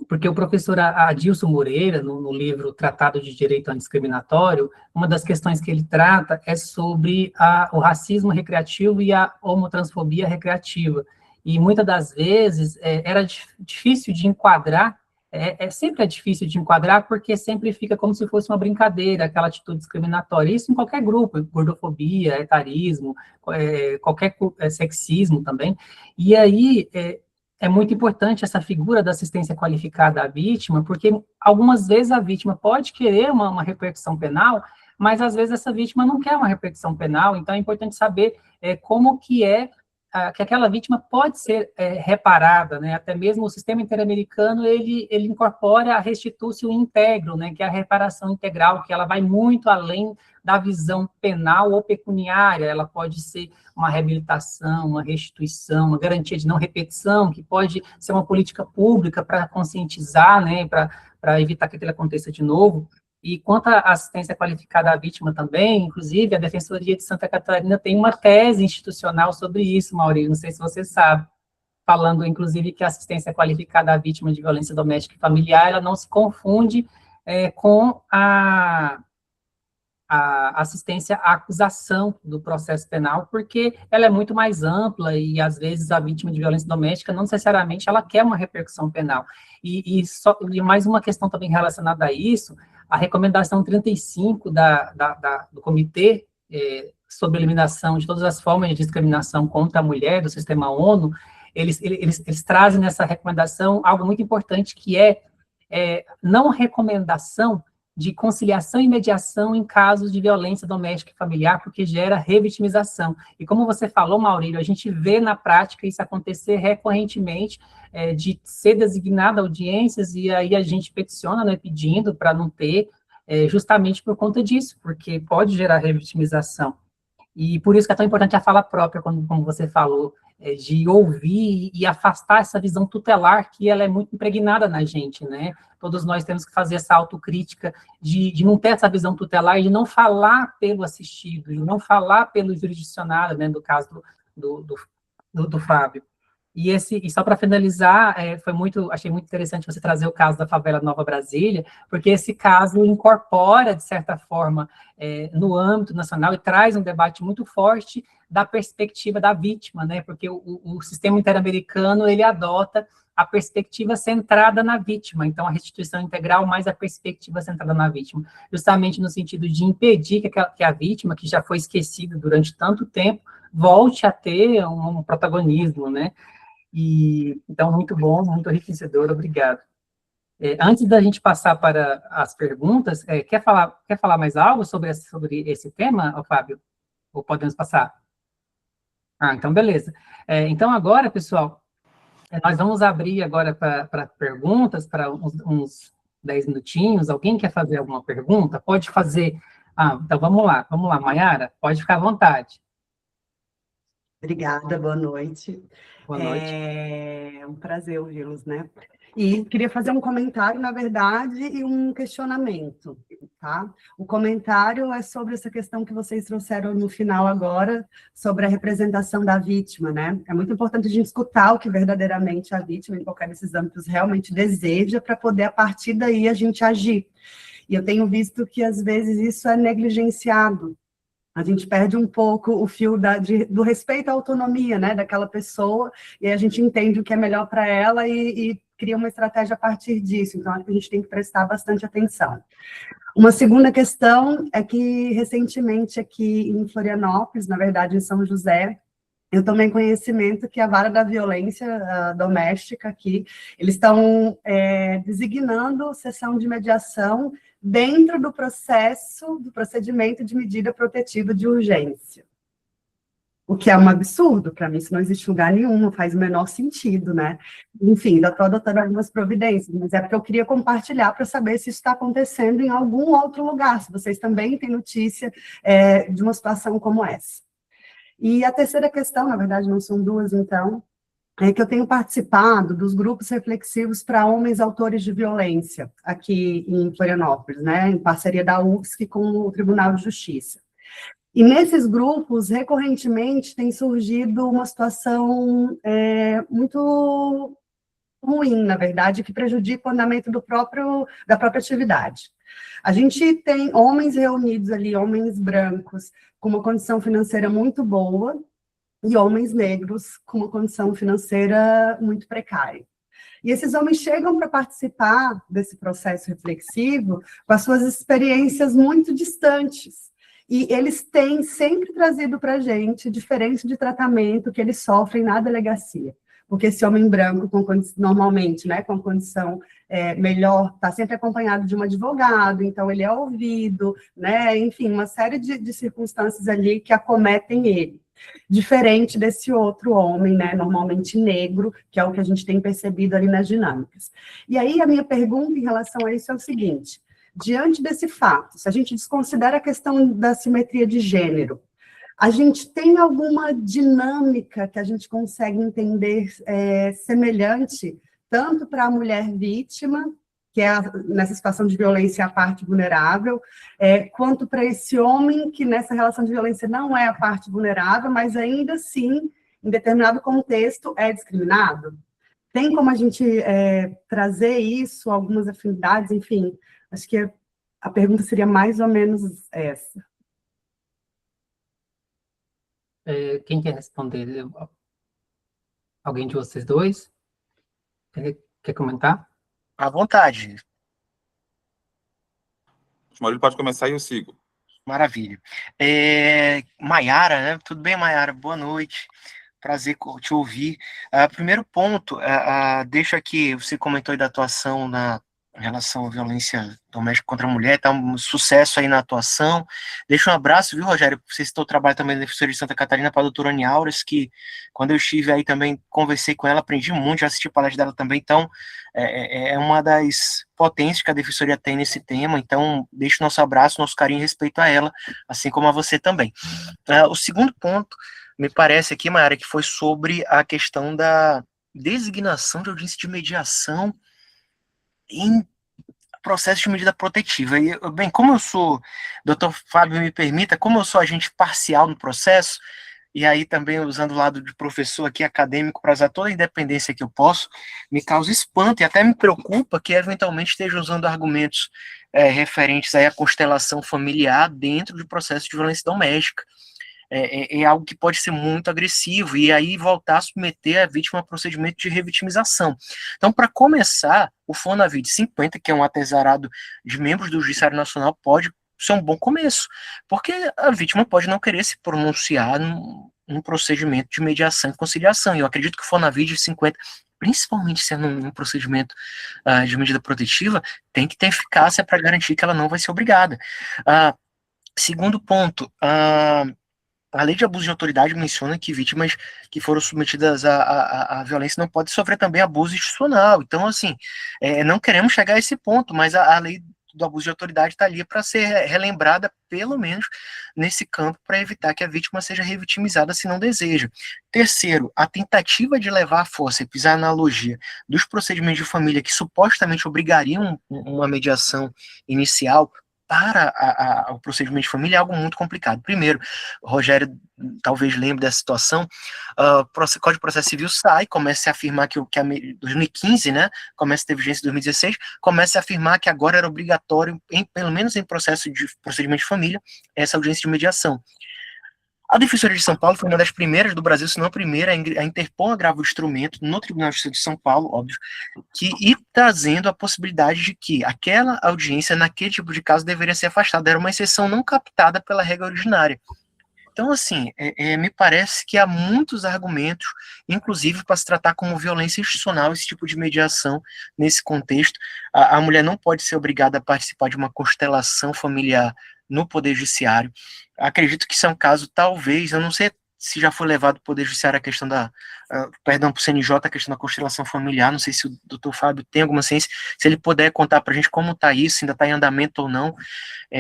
porque o professor Adilson Moreira, no livro Tratado de Direito Antidiscriminatório, uma das questões que ele trata é sobre o racismo recreativo e a homotransfobia recreativa. E muitas das vezes era difícil de enquadrar, sempre é difícil de enquadrar, porque sempre fica como se fosse uma brincadeira, aquela atitude discriminatória. Isso em qualquer grupo, gordofobia, etarismo, qualquer sexismo também. E aí é muito importante essa figura da assistência qualificada à vítima, porque algumas vezes a vítima pode querer uma repercussão penal, mas às vezes essa vítima não quer uma repercussão penal, então é importante saber como que aquela vítima pode ser reparada, né? Até mesmo o sistema interamericano, ele incorpora a restitutio integro, né? Que é a reparação integral, que ela vai muito além da visão penal ou pecuniária, ela pode ser uma reabilitação, uma restituição, uma garantia de não repetição, que pode ser uma política pública para conscientizar, né? Para evitar que aquilo aconteça de novo. E quanto à assistência qualificada à vítima também, inclusive, a Defensoria de Santa Catarina tem uma tese institucional sobre isso, Maurício, não sei se você sabe, falando, inclusive, que a assistência qualificada à vítima de violência doméstica e familiar, ela não se confunde com a assistência à acusação do processo penal, porque ela é muito mais ampla e, às vezes, a vítima de violência doméstica não necessariamente ela quer uma repercussão penal. E mais uma questão também relacionada a isso, a recomendação 35 do Comitê sobre a eliminação de todas as formas de discriminação contra a mulher do Sistema ONU, eles trazem nessa recomendação algo muito importante, que é não recomendação de conciliação e mediação em casos de violência doméstica e familiar, porque gera revitimização. E como você falou, Maurílio, a gente vê na prática isso acontecer recorrentemente, de ser designada audiências, e aí a gente peticiona, né, pedindo para não ter, justamente por conta disso, porque pode gerar revitimização. E por isso que é tão importante a fala própria, como você falou, de ouvir e afastar essa visão tutelar, que ela é muito impregnada na gente, né? Todos nós temos que fazer essa autocrítica de não ter essa visão tutelar, de não falar pelo assistido, de não falar pelo jurisdicionado, né, no caso do Fábio. E só para finalizar, achei muito interessante você trazer o caso da favela Nova Brasília, porque esse caso incorpora, de certa forma, no âmbito nacional e traz um debate muito forte da perspectiva da vítima, né? Porque o sistema interamericano, ele adota a perspectiva centrada na vítima, então a restituição integral mais a perspectiva centrada na vítima, justamente no sentido de impedir que a vítima, que já foi esquecida durante tanto tempo, volte a ter um protagonismo, né? Então, muito bom, muito enriquecedor, obrigado. Antes da gente passar para as perguntas, quer falar mais algo sobre esse tema, Fábio? Ou podemos passar? Então, beleza. Então, agora, pessoal, nós vamos abrir agora para perguntas, para uns 10 minutinhos. Alguém quer fazer alguma pergunta? Pode fazer. Então, vamos lá, Maiara, pode ficar à vontade. Obrigada, boa noite. Boa noite. É um prazer ouvi-los, né? E queria fazer um comentário, na verdade, e um questionamento, tá? O comentário é sobre essa questão que vocês trouxeram no final agora, sobre a representação da vítima, né? É muito importante a gente escutar o que verdadeiramente a vítima, em qualquer desses âmbitos, realmente deseja, para poder, a partir daí, a gente agir. E eu tenho visto que, às vezes, isso é negligenciado. A gente perde um pouco o fio do respeito à autonomia, né, daquela pessoa, e a gente entende o que é melhor para ela e cria uma estratégia a partir disso. Então, acho que a gente tem que prestar bastante atenção. Uma segunda questão é que, recentemente, aqui em Florianópolis, na verdade, em São José, eu tomei conhecimento que a Vara da Violência Doméstica aqui, eles estão designando sessão de mediação dentro do procedimento de medida protetiva de urgência. O que é um absurdo, para mim, isso não existe lugar nenhum, não faz o menor sentido, né? Enfim, já estou adotando algumas providências, mas é porque eu queria compartilhar para saber se isso está acontecendo em algum outro lugar, se vocês também têm notícia de uma situação como essa. E a terceira questão, na verdade, não são duas, então, é que eu tenho participado dos grupos reflexivos para homens autores de violência, aqui em Florianópolis, né, em parceria da UFSC com o Tribunal de Justiça. E nesses grupos, recorrentemente, tem surgido uma situação muito ruim, na verdade, que prejudica o andamento da própria atividade. A gente tem homens reunidos ali, homens brancos, com uma condição financeira muito boa, e homens negros com uma condição financeira muito precária. E esses homens chegam para participar desse processo reflexivo com as suas experiências muito distantes. E eles têm sempre trazido para a gente diferente de tratamento que eles sofrem na delegacia. Porque esse homem branco, normalmente, né, com condição melhor, está sempre acompanhado de um advogado, então ele é ouvido, né, enfim, uma série de circunstâncias ali que acometem ele. Diferente desse outro homem, né, normalmente negro, que é o que a gente tem percebido ali nas dinâmicas. E aí a minha pergunta em relação a isso é o seguinte: diante desse fato, se a gente desconsidera a questão da simetria de gênero, a gente tem alguma dinâmica que a gente consegue entender semelhante, tanto para a mulher vítima, que é nessa situação de violência a parte vulnerável, quanto para esse homem que nessa relação de violência não é a parte vulnerável, mas ainda assim, em determinado contexto, é discriminado? Tem como a gente trazer isso, algumas afinidades, enfim, acho que a pergunta seria mais ou menos essa. Quem quer responder? Alguém de vocês dois? Quer comentar? À vontade. O Maurílio pode começar e eu sigo. Maravilha. Maiara, né? Tudo bem, Maiara? Boa noite. Prazer te ouvir. Primeiro ponto, deixa aqui, você comentou aí da atuação em relação à violência doméstica contra a mulher, tá um sucesso aí na atuação. Deixa um abraço, viu, Rogério? Você citou o trabalho também da Defensoria de Santa Catarina para a doutora Anne Auras, que quando eu estive aí também conversei com ela, aprendi muito, já assisti a palestra dela também, então é uma das potências que a Defensoria tem nesse tema, então deixa o nosso abraço, nosso carinho e respeito a ela, assim como a você também. O segundo ponto, me parece aqui, Mayara, que foi sobre a questão da designação de audiência de mediação em processo de medida protetiva. E, bem, como eu sou, doutor Fábio me permita, como eu sou agente parcial no processo, e aí também usando o lado de professor aqui acadêmico para usar toda a independência que eu posso, me causa espanto e até me preocupa que eventualmente esteja usando argumentos referentes aí à constelação familiar dentro de processo de violência doméstica. É algo que pode ser muito agressivo, e aí voltar a submeter a vítima a procedimento de revitimização. Então, para começar, o Fonavide 50, que é um atesarado de membros do Judiciário Nacional, pode ser um bom começo, porque a vítima pode não querer se pronunciar num procedimento de mediação e conciliação, e eu acredito que o Fonavide 50, principalmente sendo um procedimento de medida protetiva, tem que ter eficácia para garantir que ela não vai ser obrigada. Segundo ponto, a lei de abuso de autoridade menciona que vítimas que foram submetidas à violência não podem sofrer também abuso institucional. Então, assim, não queremos chegar a esse ponto, mas a lei do abuso de autoridade está ali para ser relembrada, pelo menos nesse campo, para evitar que a vítima seja revitimizada se não deseja. Terceiro, a tentativa de levar à força e pisar na analogia dos procedimentos de família que supostamente obrigariam uma mediação inicial para o procedimento de família é algo muito complicado. Primeiro, o Rogério talvez lembre dessa situação, o Código de Processo Civil começa a afirmar que 2015, né, começa a ter vigência em 2016, começa a afirmar que agora era obrigatório, pelo menos em processo de procedimento de família, essa audiência de mediação. A Defensoria de São Paulo foi uma das primeiras do Brasil, se não a primeira, a interpor um agravo de instrumento no Tribunal de Justiça de São Paulo, óbvio, e trazendo a possibilidade de que aquela audiência, naquele tipo de caso, deveria ser afastada. Era uma exceção não captada pela regra originária. Então, assim, me parece que há muitos argumentos, inclusive para se tratar como violência institucional, esse tipo de mediação nesse contexto. A mulher não pode ser obrigada a participar de uma constelação familiar no Poder Judiciário. Acredito que isso é um caso, talvez, eu não sei se já foi levado para o Poder Judiciário a questão para o CNJ, a questão da constelação familiar, não sei se o doutor Fábio tem alguma ciência, se ele puder contar para a gente como está isso, se ainda está em andamento ou não,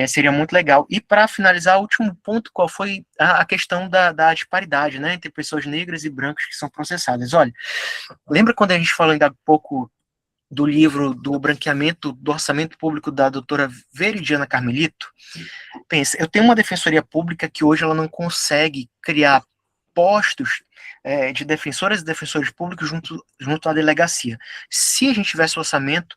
seria muito legal. E para finalizar, o último ponto, qual foi a questão da disparidade, né, entre pessoas negras e brancas que são processadas. Olha, lembra quando a gente falou ainda há pouco do livro do branqueamento do orçamento público da doutora Veridiana Carmelito? Pensa, eu tenho uma defensoria pública que hoje ela não consegue criar postos de defensoras e defensores públicos junto à delegacia. Se a gente tivesse um orçamento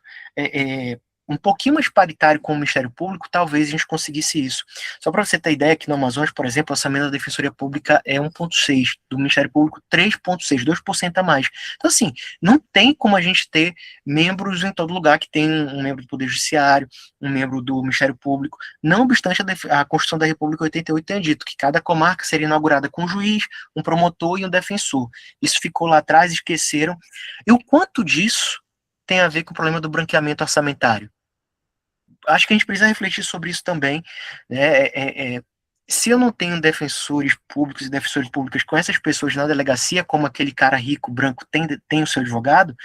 um pouquinho mais paritário com o Ministério Público, talvez a gente conseguisse isso. Só para você ter ideia, que no Amazonas, por exemplo, o orçamento da Defensoria Pública é 1,6, do Ministério Público 3,6, 2% a mais. Então, assim, não tem como a gente ter membros em todo lugar, que tem um membro do Poder Judiciário, um membro do Ministério Público, não obstante a Constituição da República 88 tenha dito que cada comarca seria inaugurada com um juiz, um promotor e um defensor. Isso ficou lá atrás, esqueceram. E o quanto disso tem a ver com o problema do branqueamento orçamentário? Acho que a gente precisa refletir sobre isso também, né? Se eu não tenho defensores públicos e defensoras públicas com essas pessoas na delegacia, como aquele cara rico, branco, tem o seu advogado,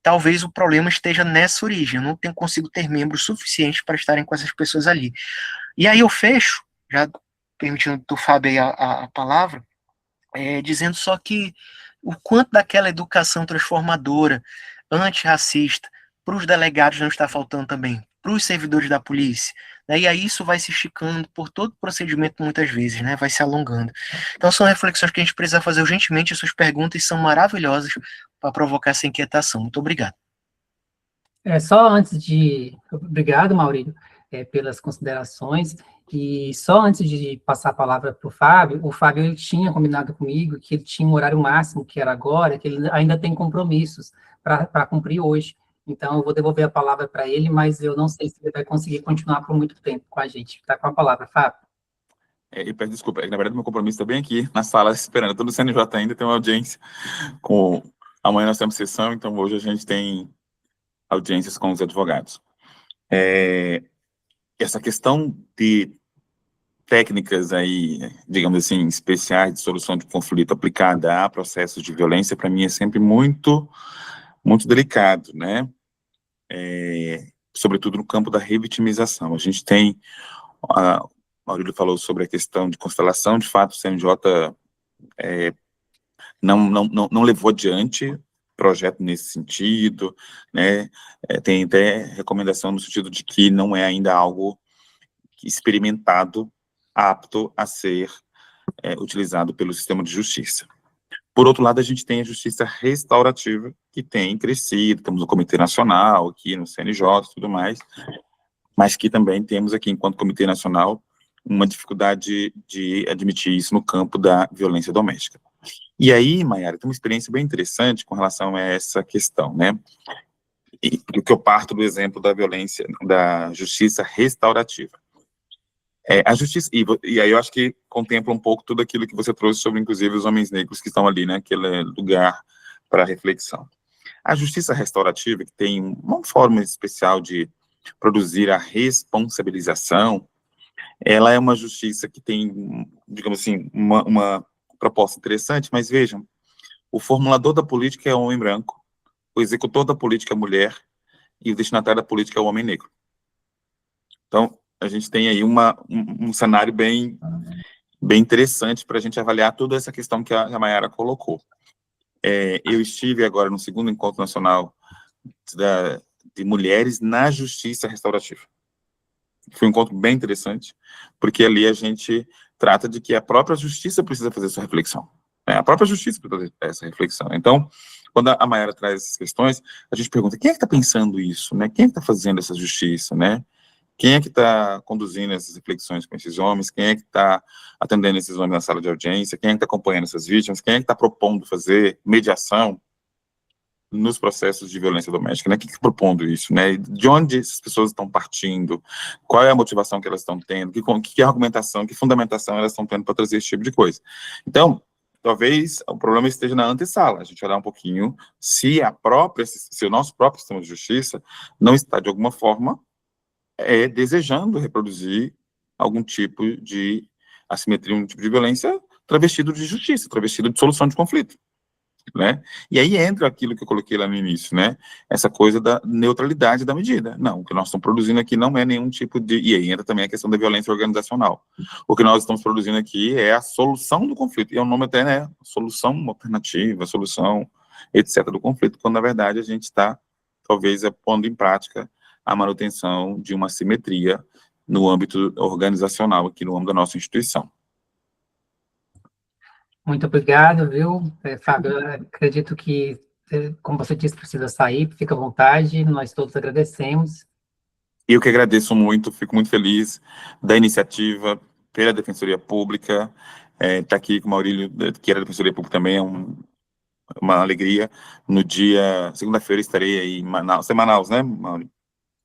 talvez o problema esteja nessa origem. Eu não consigo ter membros suficientes para estarem com essas pessoas ali. E aí eu fecho, já permitindo do Fábio aí a palavra, dizendo só que o quanto daquela educação transformadora, antirracista, para os delegados não está faltando também, para os servidores da polícia, né? E aí isso vai se esticando por todo o procedimento muitas vezes, né? Vai se alongando. Então são reflexões que a gente precisa fazer urgentemente, suas perguntas são maravilhosas para provocar essa inquietação. Muito obrigado. Só antes de... Obrigado, Maurílio, pelas considerações, e só antes de passar a palavra para o Fábio ele tinha combinado comigo que ele tinha um horário máximo, que era agora, que ele ainda tem compromissos para cumprir hoje. Então, eu vou devolver a palavra para ele, mas eu não sei se ele vai conseguir continuar por muito tempo com a gente. Está com a palavra, Fábio. E peço desculpa, na verdade, meu compromisso está bem aqui na sala, esperando. Todo o CNJ ainda tem uma audiência. Amanhã nós temos sessão, então hoje a gente tem audiências com os advogados. Essa questão de técnicas aí, digamos assim, especiais de solução de conflito aplicada a processos de violência, para mim é sempre muito, muito delicado, né? Sobretudo no campo da revitimização. A gente tem, o Maurílio falou sobre a questão de constelação, de fato, o CNJ não levou adiante projeto nesse sentido, né? Tem até recomendação no sentido de que não é ainda algo experimentado, apto a ser utilizado pelo sistema de justiça. Por outro lado, a gente tem a justiça restaurativa, que tem crescido, temos o Comitê Nacional aqui no CNJ e tudo mais, mas que também temos aqui, enquanto Comitê Nacional, uma dificuldade de admitir isso no campo da violência doméstica. E aí, Maiara, tem uma experiência bem interessante com relação a essa questão, né? E porque eu parto do exemplo da violência, da justiça restaurativa. A justiça, e aí eu acho que contempla um pouco tudo aquilo que você trouxe sobre, inclusive, os homens negros que estão ali, né, aquele lugar para reflexão. A justiça restaurativa, que tem uma forma especial de produzir a responsabilização, ela é uma justiça que tem, digamos assim, uma proposta interessante, mas vejam, o formulador da política é o homem branco, o executor da política é a mulher, e o destinatário da política é o homem negro. Então, a gente tem aí um cenário bem interessante para a gente avaliar toda essa questão que a Maiara colocou. Eu estive agora no segundo encontro nacional de mulheres na justiça restaurativa. Foi um encontro bem interessante, porque ali a gente trata de que a própria justiça precisa fazer essa reflexão. A própria justiça precisa fazer essa reflexão. Então, quando a Maiara traz essas questões, a gente pergunta, quem é que está pensando isso? Né? Quem é que está fazendo essa justiça? Né? Quem é que está conduzindo essas reflexões com esses homens? Quem é que está atendendo esses homens na sala de audiência? Quem é que está acompanhando essas vítimas? Quem é que está propondo fazer mediação nos processos de violência doméstica? Né? Quem está propondo isso? Né? De onde essas pessoas estão partindo? Qual é a motivação que elas estão tendo? Que argumentação, que fundamentação elas estão tendo para trazer esse tipo de coisa? Então, talvez o problema esteja na antessala. A gente olhar um pouquinho se o nosso próprio sistema de justiça não está, de alguma forma, desejando reproduzir algum tipo de assimetria, um tipo de violência travestido de justiça, travestido de solução de conflito, né? E aí entra aquilo que eu coloquei lá no início, né? Essa coisa da neutralidade da medida. Não, o que nós estamos produzindo aqui não é nenhum tipo de... E aí entra também a questão da violência organizacional. O que nós estamos produzindo aqui é a solução do conflito. E é um nome até, né? Solução alternativa, solução, etc. do conflito, quando na verdade a gente está, talvez, pondo em prática a manutenção de uma simetria no âmbito organizacional, aqui no âmbito da nossa instituição. Muito obrigado, viu, Fábio? Eu acredito que, como você disse, precisa sair, fica à vontade, nós todos agradecemos. Eu que agradeço muito, fico muito feliz da iniciativa pela Defensoria Pública, estar aqui com o Maurílio, que era da Defensoria Pública também, é uma alegria. No dia, segunda-feira estarei aí em Manaus, é Manaus, né, Maurílio?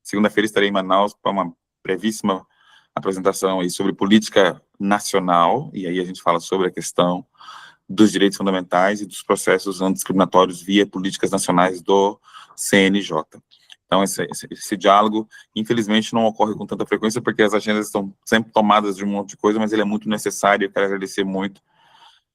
Segunda-feira estarei em Manaus para uma brevíssima apresentação aí sobre política nacional, e aí a gente fala sobre a questão dos direitos fundamentais e dos processos antidiscriminatórios via políticas nacionais do CNJ. Então, esse diálogo, infelizmente, não ocorre com tanta frequência, porque as agendas estão sempre tomadas de um monte de coisa, mas ele é muito necessário. Eu quero agradecer muito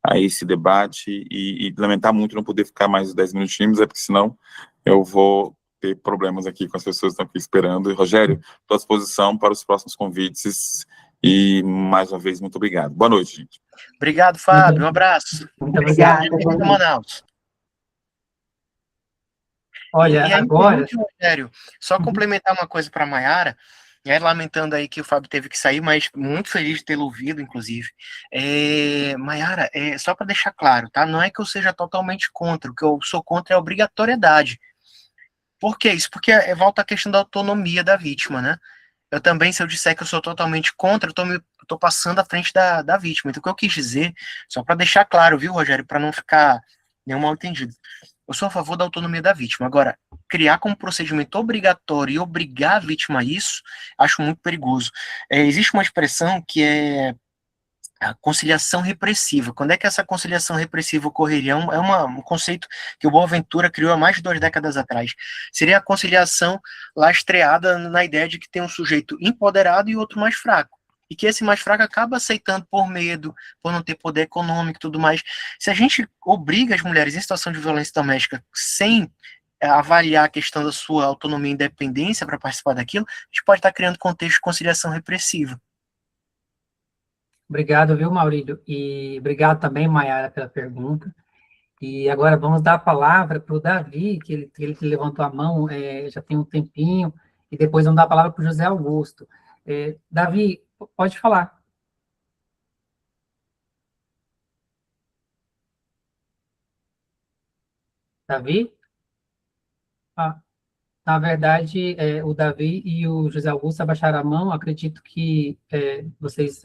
a esse debate e lamentar muito não poder ficar mais 10 minutinhos, porque senão eu vou ter problemas aqui com as pessoas que estão aqui esperando. E, Rogério, estou à disposição para os próximos convites e, mais uma vez, muito obrigado. Boa noite, gente. Obrigado, Fábio. Um abraço. Muito obrigado. Obrigada. Manaus. Olha, aí, agora... Rogério, só complementar uma coisa para a Maiara, lamentando aí que o Fábio teve que sair, mas muito feliz de tê-lo ouvido, inclusive. Maiara, só para deixar claro, tá? Não é que eu seja totalmente contra, o que eu sou contra é a obrigatoriedade. Por que isso? Porque volta a questão da autonomia da vítima, né? Eu também, se eu disser que eu sou totalmente contra, eu tô passando à frente da vítima. Então, o que eu quis dizer, só para deixar claro, viu, Rogério, para não ficar nenhum mal entendido, eu sou a favor da autonomia da vítima. Agora, criar como procedimento obrigatório e obrigar a vítima a isso, acho muito perigoso. Existe uma expressão que é a conciliação repressiva. Quando é que essa conciliação repressiva ocorreria? Um conceito que o Boaventura criou há mais de 2 décadas atrás. Seria a conciliação lastreada na ideia de que tem um sujeito empoderado e outro mais fraco. E que esse mais fraco acaba aceitando por medo, por não ter poder econômico e tudo mais. Se a gente obriga as mulheres em situação de violência doméstica sem avaliar a questão da sua autonomia e independência para participar daquilo, a gente pode estar criando contexto de conciliação repressiva. Obrigado, viu, Maurílio? E obrigado também, Maiara, pela pergunta. E agora vamos dar a palavra para o Davi, que ele levantou a mão já tem um tempinho, e depois vamos dar a palavra para o José Augusto. Davi, pode falar. Davi? Na verdade, o Davi e o José Augusto abaixaram a mão, acredito que vocês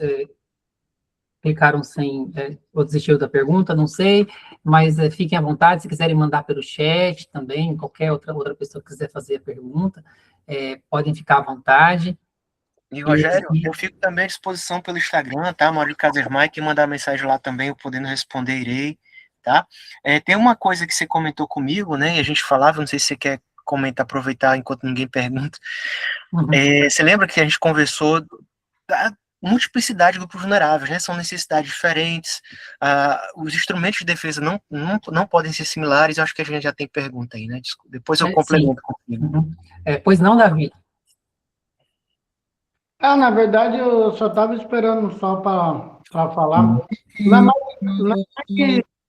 clicaram sem, ou desistiu da pergunta, não sei, mas fiquem à vontade, se quiserem mandar pelo chat também, qualquer outra pessoa que quiser fazer a pergunta, podem ficar à vontade. E, Rogério, eu fico também à disposição pelo Instagram, tá? Maurílio Casermai, quem mandar mensagem lá também, eu podendo responder, irei, tá? Tem uma coisa que você comentou comigo, né, e a gente falava, não sei se você quer comentar, aproveitar enquanto ninguém pergunta. Uhum. Você lembra que a gente conversou da multiplicidade de grupos vulneráveis, né? São necessidades diferentes, os instrumentos de defesa não podem ser similares. Eu acho que a gente já tem pergunta aí, né? Desculpa, depois eu complemento contigo. Uhum. Pois não, Davi? Na verdade, eu só estava esperando só para falar.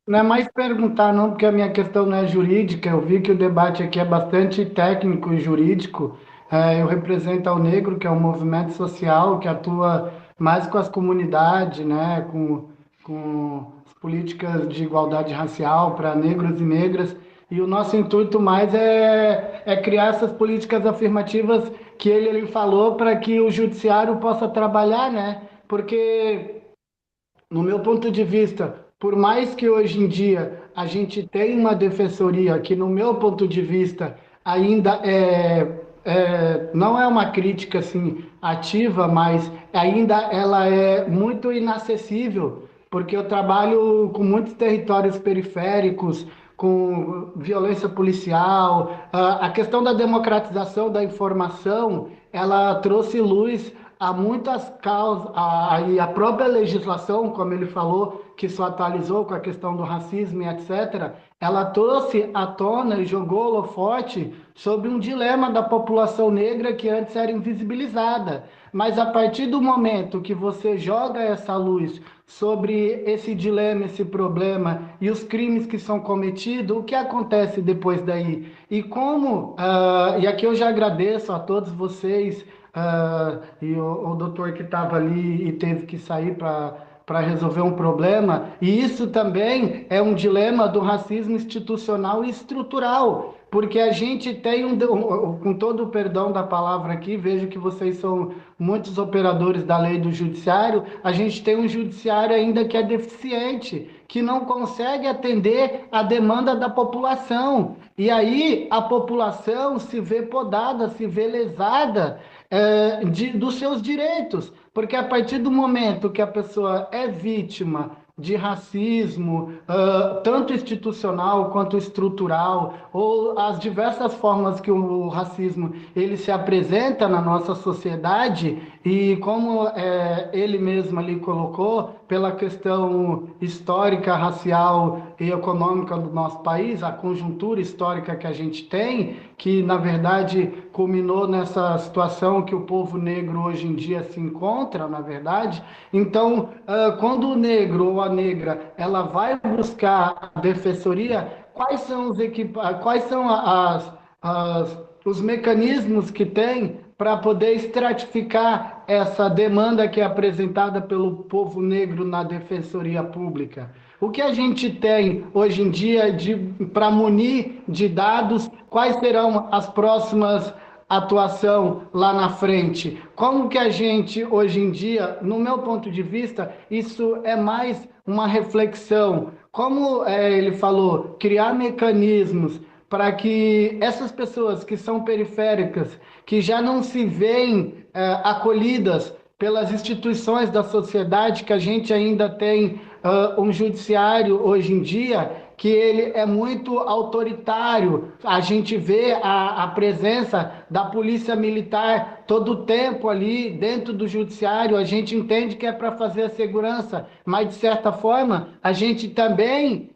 Não é mais perguntar, não, porque a minha questão não é jurídica. Eu vi que o debate aqui é bastante técnico e jurídico. Eu represento ao Negro, que é um movimento social que atua mais com as comunidades, né, com as políticas de igualdade racial para negros e negras. E o nosso intuito mais é criar essas políticas afirmativas que ele falou para que o judiciário possa trabalhar, né? Porque, no meu ponto de vista, por mais que hoje em dia a gente tenha uma defensoria que, no meu ponto de vista, ainda não é uma crítica assim, ativa, mas ainda ela é muito inacessível, porque eu trabalho com muitos territórios periféricos, com violência policial. A questão da democratização da informação, ela trouxe luz há muitas causas, e a própria legislação, como ele falou, que se atualizou com a questão do racismo e etc., ela trouxe à tona e jogou holofote sobre um dilema da população negra que antes era invisibilizada. Mas a partir do momento que você joga essa luz sobre esse dilema, esse problema e os crimes que são cometidos, o que acontece depois daí? E como, e aqui eu já agradeço a todos vocês, e o doutor que estava ali e teve que sair para resolver um problema, e isso também é um dilema do racismo institucional e estrutural, porque a gente tem com todo o perdão da palavra aqui, vejo que vocês são muitos operadores da lei do judiciário, a gente tem um judiciário ainda que é deficiente, que não consegue atender a demanda da população, e aí a população se vê podada, se vê lesada dos seus direitos, porque a partir do momento que a pessoa é vítima de racismo, tanto institucional quanto estrutural, ou as diversas formas que o racismo ele se apresenta na nossa sociedade, e como ele mesmo ali colocou, pela questão histórica, racial e econômica do nosso país, a conjuntura histórica que a gente tem, que na verdade culminou nessa situação que o povo negro hoje em dia se encontra, na verdade. Então, quando o negro ou a negra ela vai buscar a defensoria, quais são os mecanismos que tem para poder estratificar essa demanda que é apresentada pelo povo negro na defensoria pública? O que a gente tem hoje em dia para munir de dados? Quais serão as próximas atuação lá na frente? Como que a gente, hoje em dia, no meu ponto de vista, isso é mais uma reflexão. Como ele falou, criar mecanismos para que essas pessoas que são periféricas, que já não se veem acolhidas pelas instituições da sociedade, que a gente ainda tem um judiciário hoje em dia que ele é muito autoritário. A gente vê a presença da polícia militar todo o tempo ali dentro do judiciário, a gente entende que é para fazer a segurança, mas de certa forma a gente também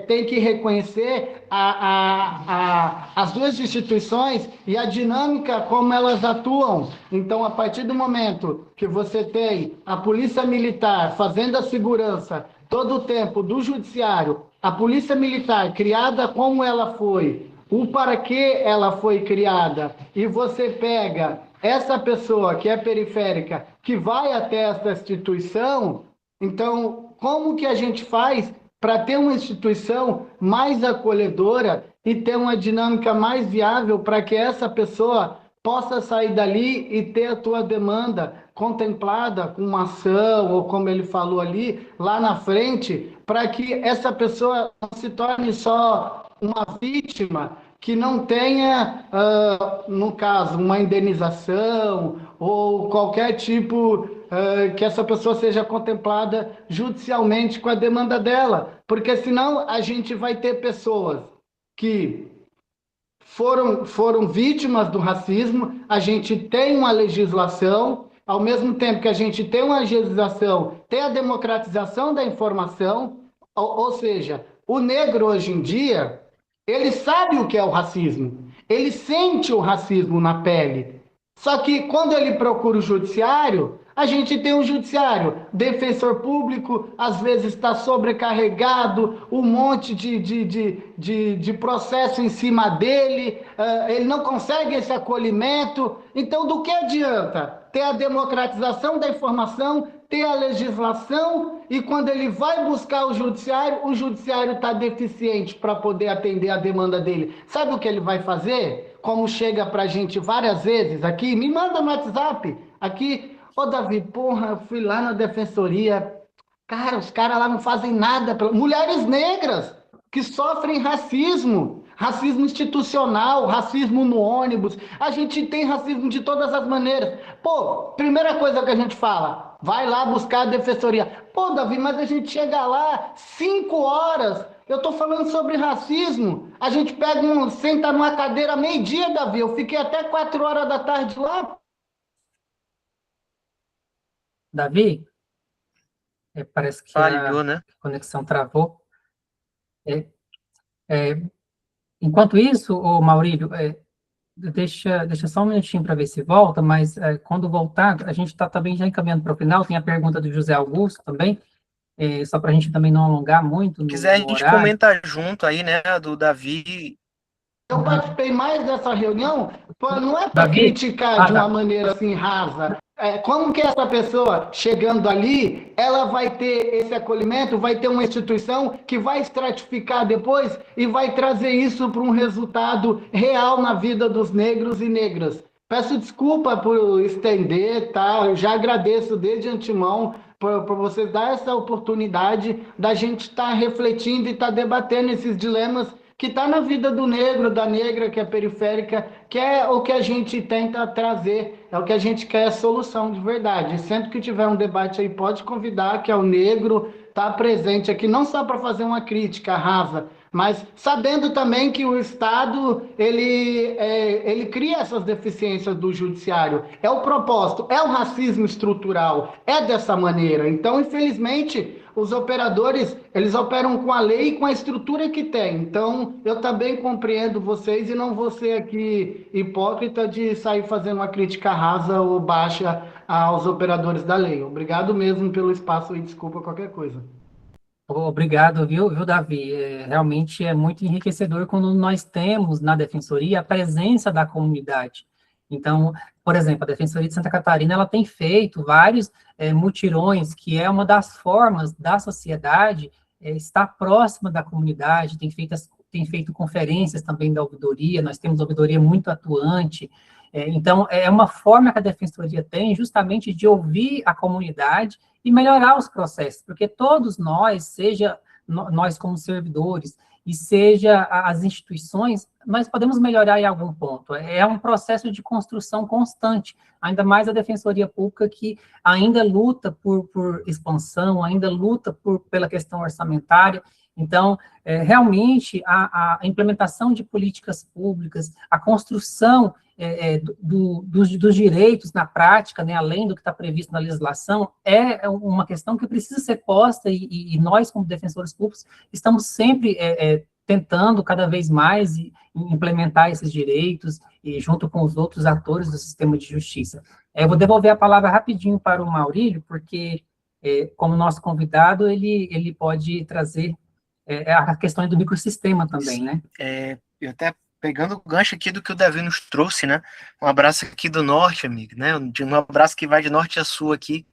tem que reconhecer as duas instituições e a dinâmica como elas atuam. Então, a partir do momento que você tem a polícia militar fazendo a segurança todo o tempo do judiciário, a polícia militar criada como ela foi, o para que ela foi criada, e você pega essa pessoa que é periférica, que vai até essa instituição, então, como que a gente faz para ter uma instituição mais acolhedora e ter uma dinâmica mais viável para que essa pessoa possa sair dali e ter a tua demanda contemplada com uma ação, ou como ele falou ali, lá na frente, para que essa pessoa não se torne só uma vítima, que não tenha, no caso, uma indenização ou qualquer tipo que essa pessoa seja contemplada judicialmente com a demanda dela, porque senão a gente vai ter pessoas que foram vítimas do racismo, a gente tem uma legislação, ao mesmo tempo que a gente tem uma legislação, tem a democratização da informação, ou seja, o negro hoje em dia, ele sabe o que é o racismo, ele sente o racismo na pele, só que quando ele procura o judiciário, a gente tem um judiciário, defensor público, às vezes está sobrecarregado, um monte de processo em cima dele, ele não consegue esse acolhimento. Então, do que adianta ter a democratização da informação, ter a legislação, e quando ele vai buscar o judiciário está deficiente para poder atender a demanda dele. Sabe o que ele vai fazer? Como chega para a gente várias vezes aqui, me manda no WhatsApp, aqui... Ô, Davi, porra, eu fui lá na defensoria, cara, os caras lá não fazem nada. Mulheres negras que sofrem racismo, racismo institucional, racismo no ônibus, a gente tem racismo de todas as maneiras. Pô, primeira coisa que a gente fala, vai lá buscar a defensoria. Pô, Davi, mas a gente chega lá 5 horas, eu tô falando sobre racismo, a gente senta numa cadeira meio-dia, Davi, eu fiquei até 4 horas da tarde lá. Davi, parece que Falhou, a né? conexão travou. Enquanto isso, ô Maurílio, deixa só um minutinho para ver se volta, mas quando voltar, a gente está também já encaminhando para o final, tem a pergunta do José Augusto também, só para a gente também não alongar muito no Se quiser, a no gente horário. comenta junto aí, né, do Davi. Eu participei mais dessa reunião, não é para Davi? criticar de tá. uma maneira assim rasa. Como que essa pessoa, chegando ali, ela vai ter esse acolhimento, vai ter uma instituição que vai estratificar depois e vai trazer isso para um resultado real na vida dos negros e negras. Peço desculpa por estender, tá? Eu já agradeço desde antemão por vocês dar essa oportunidade da gente estar refletindo e estar debatendo esses dilemas que está na vida do negro, da negra, que é periférica, que é o que a gente tenta trazer, é o que a gente quer, solução de verdade. Sempre que tiver um debate aí, pode convidar, que é o negro, está presente aqui, não só para fazer uma crítica rasa, mas sabendo também que o Estado, ele cria essas deficiências do judiciário. É o propósito, é o racismo estrutural, é dessa maneira. Então, infelizmente, os operadores, eles operam com a lei e com a estrutura que tem. Então, eu também compreendo vocês e não vou ser aqui hipócrita de sair fazendo uma crítica rasa ou baixa aos operadores da lei. Obrigado mesmo pelo espaço e desculpa qualquer coisa. Obrigado, viu, Davi? Realmente é muito enriquecedor quando nós temos na Defensoria a presença da comunidade. Então, por exemplo, a Defensoria de Santa Catarina, ela tem feito vários mutirões, que é uma das formas da sociedade estar próxima da comunidade, tem feito conferências também da ouvidoria, nós temos ouvidoria muito atuante. Então, é uma forma que a Defensoria tem justamente de ouvir a comunidade e melhorar os processos, porque todos nós, seja nós como servidores e seja as instituições, nós podemos melhorar em algum ponto. É um processo de construção constante, ainda mais a Defensoria Pública, que ainda luta por expansão, ainda luta pela questão orçamentária. Então, realmente, a implementação de políticas públicas, a construção dos direitos na prática, né, além do que está previsto na legislação, é uma questão que precisa ser posta, e nós, como defensores públicos, estamos sempre tentando cada vez mais implementar esses direitos, e junto com os outros atores do sistema de justiça. Eu vou devolver a palavra rapidinho para o Maurílio, porque, como nosso convidado, ele pode trazer a questão do microsistema também, né? Eu até pegando o gancho aqui do que o Davi nos trouxe, né? Um abraço aqui do norte, amigo, né? Um abraço que vai de norte a sul aqui.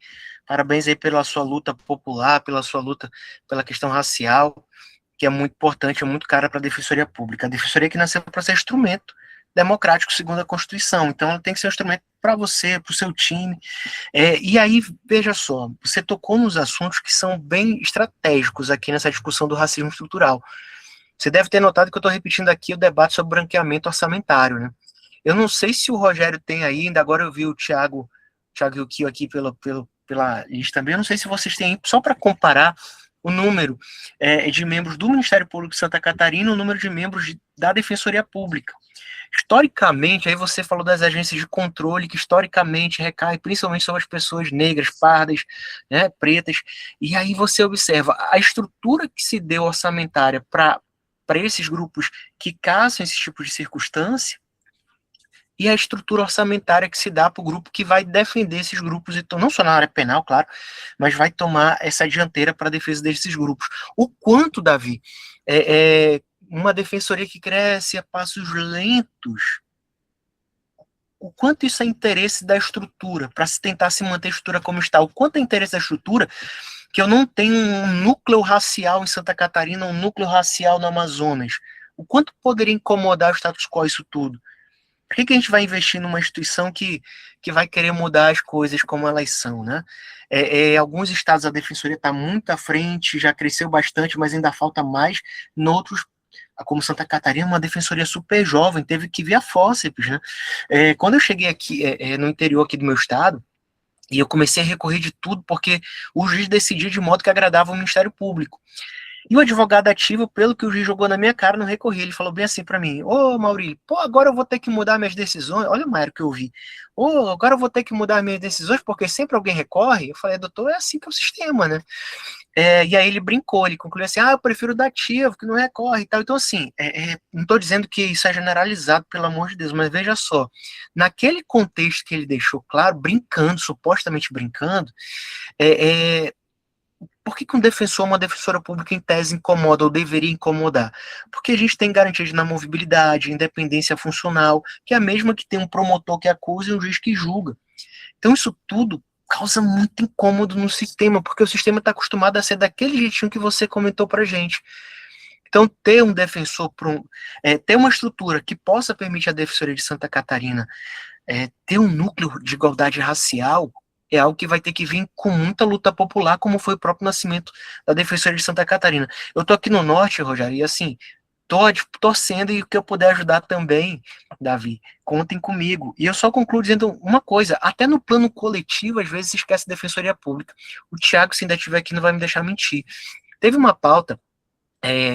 Parabéns aí pela sua luta popular, pela sua luta pela questão racial, que é muito importante, é muito cara para a Defensoria Pública. A Defensoria que nasceu para ser instrumento democrático segundo a Constituição, então ela tem que ser um instrumento para você, para o seu time. E aí, veja só, você tocou nos assuntos que são bem estratégicos aqui nessa discussão do racismo estrutural. Você deve ter notado que eu estou repetindo aqui o debate sobre branqueamento orçamentário, né? Eu não sei se o Rogério tem ainda, agora eu vi o Thiago Yukio aqui pela lista também, eu não sei se vocês têm, só para comparar o número de membros do Ministério Público de Santa Catarina, o número de membros da Defensoria Pública. Historicamente, aí você falou das agências de controle, que historicamente recai principalmente sobre as pessoas negras, pardas, né, pretas, e aí você observa a estrutura que se deu orçamentária para esses grupos que caçam esse tipo de circunstância, e a estrutura orçamentária que se dá para o grupo que vai defender esses grupos, então, não só na área penal, claro, mas vai tomar essa dianteira para a defesa desses grupos. O quanto, Davi, uma defensoria que cresce a passos lentos, o quanto isso é interesse da estrutura, para se tentar se manter a estrutura como está, o quanto é interesse da estrutura que eu não tenho um núcleo racial em Santa Catarina, um núcleo racial no Amazonas, o quanto poderia incomodar o status quo isso tudo? Por que a gente vai investir numa instituição que vai querer mudar as coisas como elas são, né? Alguns estados a defensoria está muito à frente, já cresceu bastante, mas ainda falta mais. Noutros, como Santa Catarina, uma defensoria super jovem, teve que vir a fórceps, né? Quando eu cheguei aqui no interior aqui do meu estado, e eu comecei a recorrer de tudo, porque o juiz decidia de modo que agradava o Ministério Público. E o advogado ativo, pelo que o juiz jogou na minha cara, não recorri. Ele falou bem assim para mim: ô Maurílio, agora eu vou ter que mudar minhas decisões. Olha o Mário que eu vi. Agora eu vou ter que mudar minhas decisões porque sempre alguém recorre. Eu falei: doutor, é assim que é o sistema, né? E aí ele brincou, ele concluiu assim: eu prefiro o dativo, que não recorre e tal. Então, assim, não estou dizendo que isso é generalizado, pelo amor de Deus, mas veja só, naquele contexto que ele deixou claro, brincando, supostamente brincando, por que um defensor, uma defensora pública em tese incomoda ou deveria incomodar? Porque a gente tem garantia de inamovibilidade, independência funcional, que é a mesma que tem um promotor que acusa e um juiz que julga. Então isso tudo causa muito incômodo no sistema, porque o sistema está acostumado a ser daquele jeitinho que você comentou pra gente. Então ter um defensor, ter uma estrutura que possa permitir à Defensoria de Santa Catarina ter um núcleo de igualdade racial, é algo que vai ter que vir com muita luta popular, como foi o próprio nascimento da Defensoria de Santa Catarina. Eu tô aqui no norte, Rogério, e assim, tô torcendo, e o que eu puder ajudar também, Davi, contem comigo. E eu só concluo dizendo uma coisa: até no plano coletivo, às vezes se esquece a Defensoria Pública. O Thiago, se ainda estiver aqui, não vai me deixar mentir. Teve uma pauta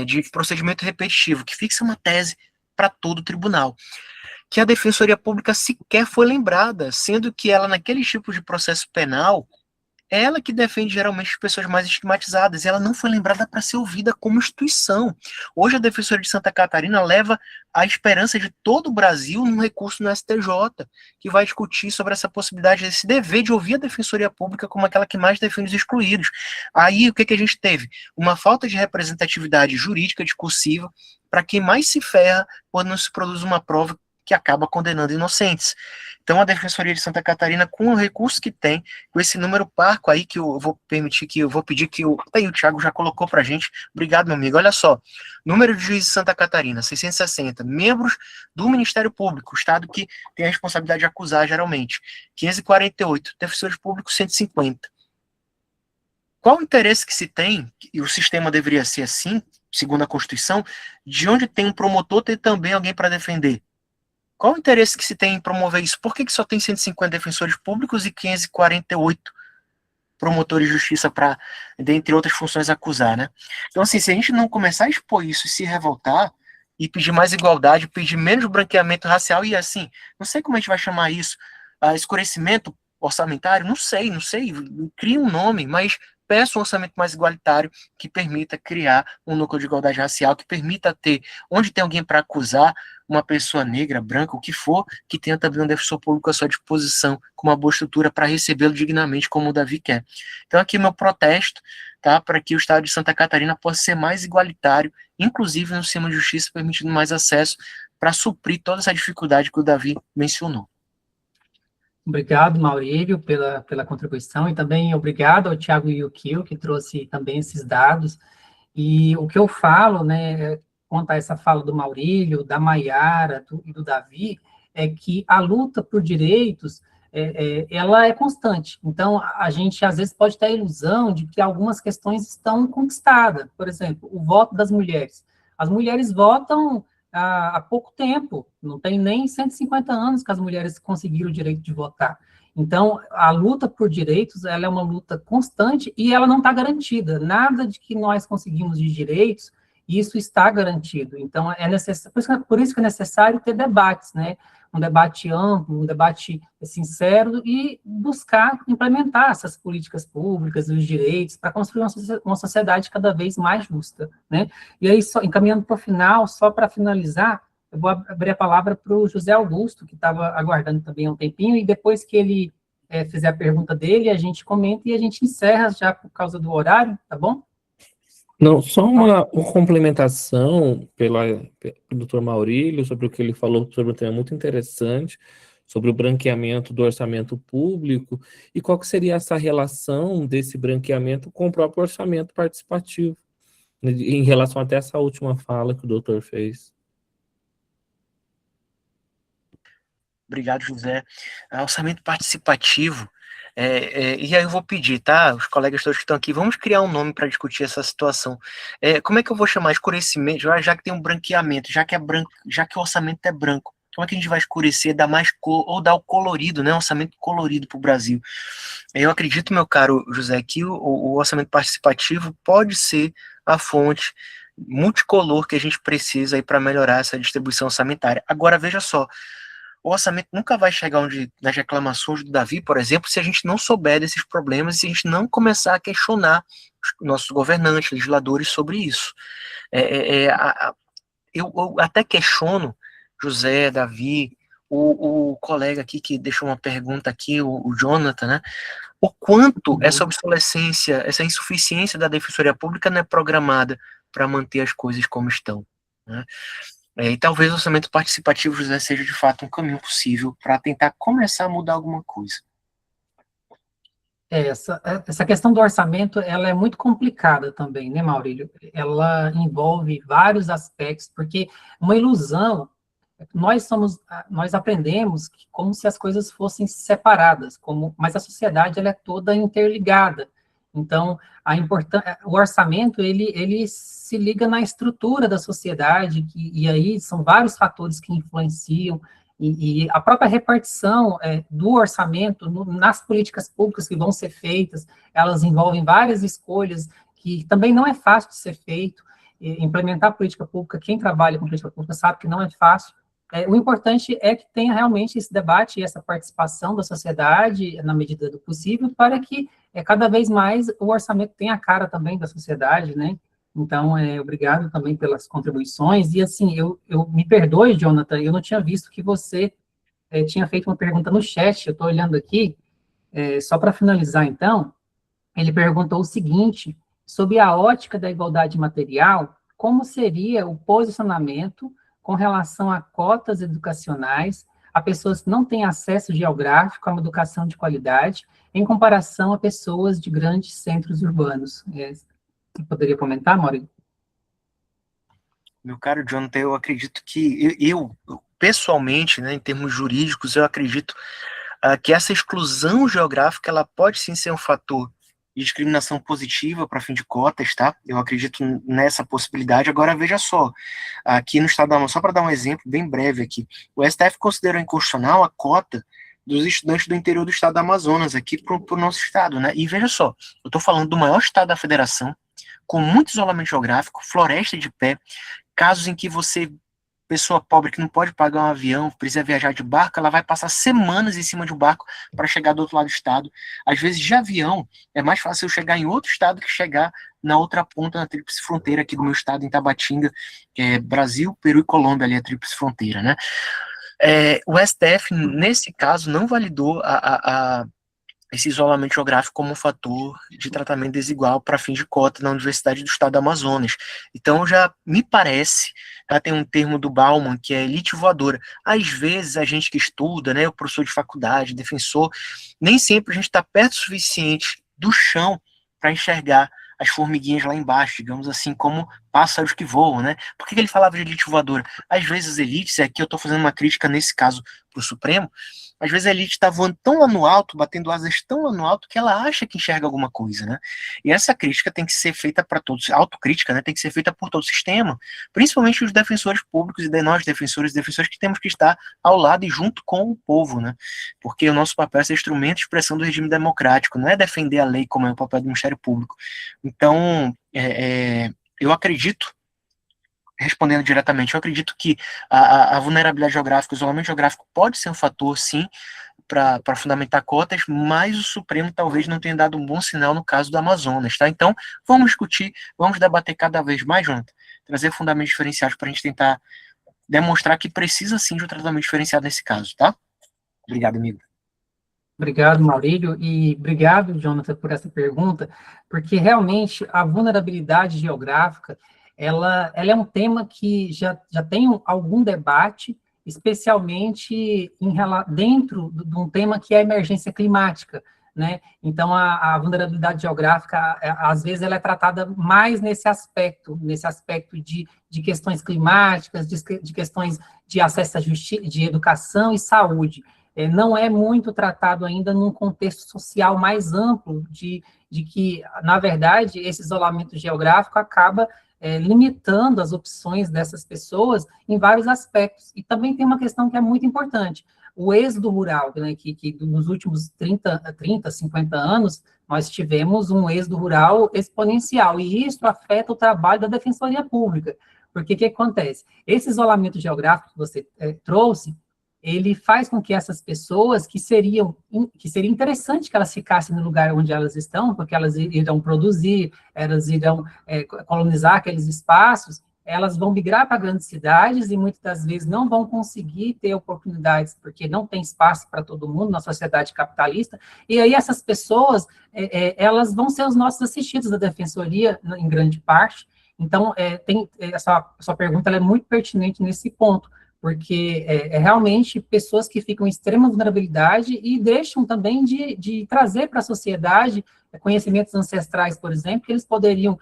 de procedimento repetitivo, que fixa uma tese para todo o tribunal, que a Defensoria Pública sequer foi lembrada, sendo que ela, naquele tipo de processo penal, é ela que defende geralmente as pessoas mais estigmatizadas, e ela não foi lembrada para ser ouvida como instituição. Hoje a Defensoria de Santa Catarina leva a esperança de todo o Brasil num recurso no STJ, que vai discutir sobre essa possibilidade, esse dever de ouvir a Defensoria Pública como aquela que mais defende os excluídos. Aí o que a gente teve? Uma falta de representatividade jurídica discursiva para quem mais se ferra quando não se produz uma prova que acaba condenando inocentes. Então a Defensoria de Santa Catarina, com o recurso que tem, com esse número parco aí, que eu vou pedir que aí o Thiago já colocou pra gente. Obrigado, meu amigo. Olha só, número de juízes de Santa Catarina, 660, membros do Ministério Público, o estado que tem a responsabilidade de acusar geralmente, 548, defensores públicos, 150. Qual o interesse que se tem, e o sistema deveria ser assim, segundo a Constituição, de onde tem um promotor, tem também alguém para defender. Qual o interesse que se tem em promover isso? Por que só tem 150 defensores públicos e 548 promotores de justiça para, dentre outras funções, acusar, né? Então, assim, se a gente não começar a expor isso e se revoltar, e pedir mais igualdade, pedir menos branqueamento racial, e assim, não sei como a gente vai chamar isso, escurecimento orçamentário, não sei, cria um nome, mas peço um orçamento mais igualitário que permita criar um núcleo de igualdade racial, que permita ter, onde tem alguém para acusar, uma pessoa negra, branca, o que for, que tenha também um defensor público à sua disposição, com uma boa estrutura para recebê-lo dignamente, como o Davi quer. Então aqui meu protesto, tá, para que o Estado de Santa Catarina possa ser mais igualitário, inclusive no sistema de justiça, permitindo mais acesso para suprir toda essa dificuldade que o Davi mencionou. Obrigado, Maurílio, pela contribuição, e também obrigado ao Thiago Yukio, que trouxe também esses dados. E o que eu falo, né, quanto a essa fala do Maurílio, da Maiara e do Davi, é que a luta por direitos, ela é constante. Então, a gente, às vezes, pode ter a ilusão de que algumas questões estão conquistadas. Por exemplo, o voto das mulheres. As mulheres votam há pouco tempo, não tem nem 150 anos que as mulheres conseguiram o direito de votar. Então, a luta por direitos, ela é uma luta constante e ela não está garantida. Nada de que nós conseguimos de direitos, isso está garantido. Então, é necessário, por isso que é necessário ter debates, né? Um debate amplo, um debate sincero e buscar implementar essas políticas públicas, os direitos, para construir uma sociedade cada vez mais justa, né? E aí, só, encaminhando para o final, só para finalizar, eu vou abrir a palavra para o José Augusto, que estava aguardando também há um tempinho, e depois que ele fizer a pergunta dele, a gente comenta e a gente encerra já por causa do horário, tá bom? Não, só uma complementação pelo Dr. Maurílio sobre o que ele falou sobre um tema muito interessante, sobre o branqueamento do orçamento público, e qual que seria essa relação desse branqueamento com o próprio orçamento participativo, em relação até essa última fala que o doutor fez. Obrigado, José. Orçamento participativo, e aí eu vou pedir, tá? Os colegas todos que estão aqui, vamos criar um nome para discutir essa situação. Como é que eu vou chamar? Escurecimento, já que tem um branqueamento, já que o orçamento é branco, como é que a gente vai escurecer, dar mais cor, ou dar o colorido, né? Orçamento colorido para o Brasil. Eu acredito, meu caro José, que o orçamento participativo pode ser a fonte multicolor que a gente precisa aí para melhorar essa distribuição orçamentária. Agora, veja só, o orçamento nunca vai chegar nas reclamações do Davi, por exemplo, se a gente não souber desses problemas e se a gente não começar a questionar os nossos governantes, legisladores sobre isso. Eu até questiono, José, Davi, o colega aqui que deixou uma pergunta aqui, o Jonathan, né? O quanto essa obsolescência, essa insuficiência da Defensoria Pública não é programada para manter as coisas como estão, né? E talvez o orçamento participativo, José, seja de fato um caminho possível para tentar começar a mudar alguma coisa. Essa questão do orçamento, ela é muito complicada também, né, Maurílio? Ela envolve vários aspectos, porque uma ilusão, nós aprendemos como se as coisas fossem separadas, mas a sociedade, ela é toda interligada. Então, o orçamento, ele se liga na estrutura da sociedade, e aí são vários fatores que influenciam, e a própria repartição do orçamento nas políticas públicas que vão ser feitas, elas envolvem várias escolhas, que também não é fácil de ser feito. Implementar política pública, quem trabalha com política pública sabe que não é fácil. O importante é que tenha realmente esse debate e essa participação da sociedade, na medida do possível, para que cada vez mais o orçamento tenha a cara também da sociedade, né? Então, obrigado também pelas contribuições. E, assim, eu me perdoe, Jonathan, eu não tinha visto que você tinha feito uma pergunta no chat, eu estou olhando aqui, só para finalizar, então, ele perguntou o seguinte, sobre a ótica da igualdade material, como seria o posicionamento com relação a cotas educacionais, a pessoas que não têm acesso geográfico a uma educação de qualidade, em comparação a pessoas de grandes centros urbanos. Você poderia comentar, Maurício? Meu caro Jonathan, eu acredito que eu pessoalmente, né, em termos jurídicos, eu acredito que essa exclusão geográfica, ela pode sim ser um fator de discriminação positiva para fim de cotas, tá? Eu acredito nessa possibilidade. Agora, veja só, aqui no estado do Amazonas, só para dar um exemplo bem breve aqui, o STF considerou inconstitucional a cota dos estudantes do interior do estado do Amazonas, aqui para o nosso estado, né? E veja só, eu estou falando do maior estado da federação, com muito isolamento geográfico, floresta de pé, casos em que você, pessoa pobre que não pode pagar um avião, precisa viajar de barco, ela vai passar semanas em cima de um barco para chegar do outro lado do estado. Às vezes, de avião, é mais fácil eu chegar em outro estado que chegar na outra ponta, na tríplice fronteira aqui do meu estado, em Tabatinga, que é Brasil, Peru e Colômbia, ali a tríplice fronteira, né? O STF, nesse caso, não validou esse isolamento geográfico como um fator de tratamento desigual para fim de cota na Universidade do Estado do Amazonas. Então, já me parece, já tem um termo do Bauman, que é elite voadora. Às vezes, a gente que estuda, né, o professor de faculdade, defensor, nem sempre a gente está perto o suficiente do chão para enxergar as formiguinhas lá embaixo, digamos assim, como pássaros que voam, né? Por que ele falava de elite voadora? Às vezes as elites, aqui eu estou fazendo uma crítica nesse caso para o Supremo, às vezes a elite está voando tão lá no alto, batendo asas tão lá no alto, que ela acha que enxerga alguma coisa, né? E essa crítica tem que ser feita para todos, autocrítica, né? Tem que ser feita por todo o sistema, principalmente os defensores públicos e nós, defensores que temos que estar ao lado e junto com o povo, né? Porque o nosso papel é ser instrumento de expressão do regime democrático, não é defender a lei como é o papel do Ministério Público. Então, eu acredito, respondendo diretamente, eu acredito que a vulnerabilidade geográfica, o isolamento geográfico pode ser um fator, sim, para fundamentar cotas, mas o Supremo talvez não tenha dado um bom sinal no caso do Amazonas, tá? Então, vamos discutir, vamos debater cada vez mais, Jonathan, trazer fundamentos diferenciados para a gente tentar demonstrar que precisa, sim, de um tratamento diferenciado nesse caso, tá? Obrigado, amigo. Obrigado, Maurílio, e obrigado, Jonathan, por essa pergunta, porque realmente a vulnerabilidade geográfica, ela é um tema que já tem algum debate, especialmente dentro de um tema que é a emergência climática, né? Então, a vulnerabilidade geográfica, às vezes, ela é tratada mais nesse aspecto de questões climáticas, de questões de acesso à justiça, de educação e saúde. Não é muito tratado ainda num contexto social mais amplo de que, na verdade, esse isolamento geográfico acaba limitando as opções dessas pessoas em vários aspectos. E também tem uma questão que é muito importante. O êxodo rural, né, que nos últimos 30, 50 anos, nós tivemos um êxodo rural exponencial, e isso afeta o trabalho da Defensoria Pública. Porque o que acontece? Esse isolamento geográfico que você trouxe, ele faz com que essas pessoas que seria interessante que elas ficassem no lugar onde elas estão, porque elas irão produzir, elas irão colonizar aqueles espaços, elas vão migrar para grandes cidades e muitas das vezes não vão conseguir ter oportunidades, porque não tem espaço para todo mundo na sociedade capitalista, e aí essas pessoas, elas vão ser os nossos assistidos da Defensoria, em grande parte. Então, essa sua pergunta ela é muito pertinente nesse ponto, porque realmente pessoas que ficam em extrema vulnerabilidade e deixam também de trazer para a sociedade conhecimentos ancestrais, por exemplo, que eles poderiam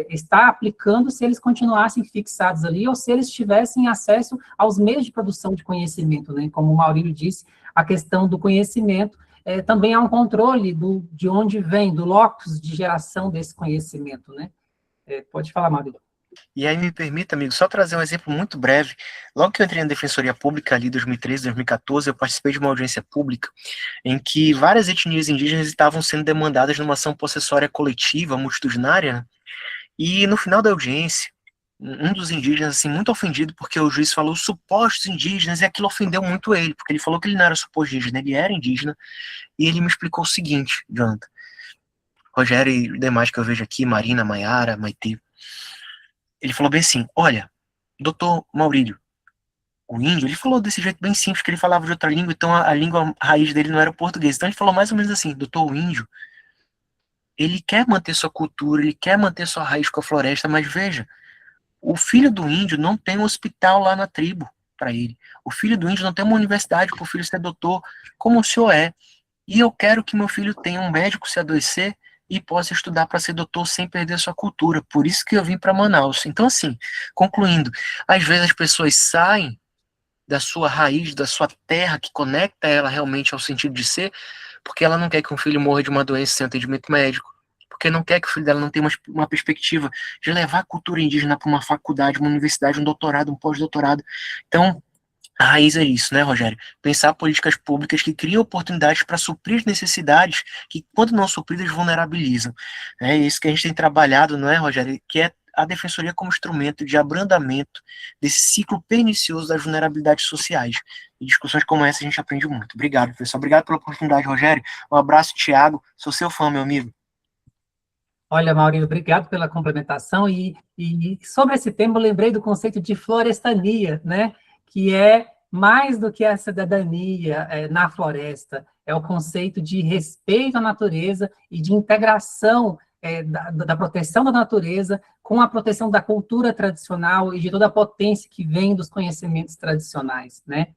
estar aplicando se eles continuassem fixados ali, ou se eles tivessem acesso aos meios de produção de conhecimento, né? Como o Maurílio disse, a questão do conhecimento também há um controle de onde vem, do locus de geração desse conhecimento, né? Pode falar, Maurílio. E aí me permita, amigo, só trazer um exemplo muito breve. Logo que eu entrei na Defensoria Pública, ali em 2013, 2014, eu participei de uma audiência pública em que várias etnias indígenas estavam sendo demandadas numa ação possessória coletiva, multitudinária, né? E no final da audiência, um dos indígenas, assim, muito ofendido, porque o juiz falou supostos indígenas, e aquilo ofendeu muito ele, porque ele falou que ele não era suposto indígena, ele era indígena, e ele me explicou o seguinte, Jonathan, Rogério e demais que eu vejo aqui, Marina, Maiara, Maitê, ele falou bem assim, olha, doutor Maurílio, o índio, ele falou desse jeito bem simples, que ele falava de outra língua, então a língua raiz dele não era o português. Então ele falou mais ou menos assim, doutor, o índio, ele quer manter sua cultura, ele quer manter sua raiz com a floresta, mas veja, o filho do índio não tem um hospital lá na tribo para ele. O filho do índio não tem uma universidade para o filho ser doutor, como o senhor é. E eu quero que meu filho tenha um médico se adoecer e possa estudar para ser doutor sem perder sua cultura. Por isso que eu vim para Manaus. Então, assim, concluindo, às vezes as pessoas saem da sua raiz, da sua terra, que conecta ela realmente ao sentido de ser, porque ela não quer que um filho morra de uma doença sem atendimento médico. porque não quer que o filho dela não tenha uma perspectiva de levar a cultura indígena para uma faculdade, uma universidade, um doutorado, um pós-doutorado. Então, a raiz é isso, né, Rogério? Pensar políticas públicas que criam oportunidades para suprir necessidades que, quando não supridas, vulnerabilizam. É isso que a gente tem trabalhado, não é, Rogério? Que é a defensoria como instrumento de abrandamento desse ciclo pernicioso das vulnerabilidades sociais. E discussões como essa a gente aprende muito. Obrigado, professor. Obrigado pela oportunidade, Rogério. Um abraço, Tiago. Sou seu fã, meu amigo. Olha, Maurílio, obrigado pela complementação. E sobre esse tema, eu lembrei do conceito de florestania, né? Que é mais do que a cidadania na floresta, é o conceito de respeito à natureza e de integração da proteção da natureza com a proteção da cultura tradicional e de toda a potência que vem dos conhecimentos tradicionais, né?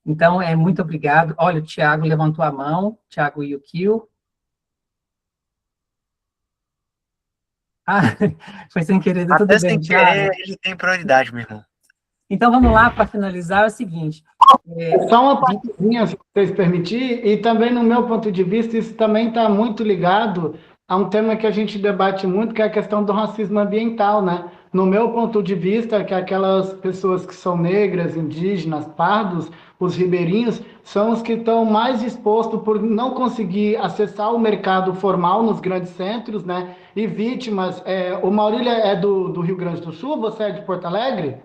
Então, muito obrigado. Olha, o Tiago levantou a mão, Tiago Yukio. Ah, foi sem querer, tudo Até bem, sem Thiago. querer, ele tem prioridade, meu irmão. Então, vamos lá, para finalizar, é o seguinte. Só uma partezinha, se vocês permitirem, e também, no meu ponto de vista, isso também está muito ligado a um tema que a gente debate muito, que é a questão do racismo ambiental, né? No meu ponto de vista, que aquelas pessoas que são negras, indígenas, pardos, os ribeirinhos, são os que estão mais expostos por não conseguir acessar o mercado formal nos grandes centros, né? E vítimas. O Maurílio é do Rio Grande do Sul, você é de Porto Alegre?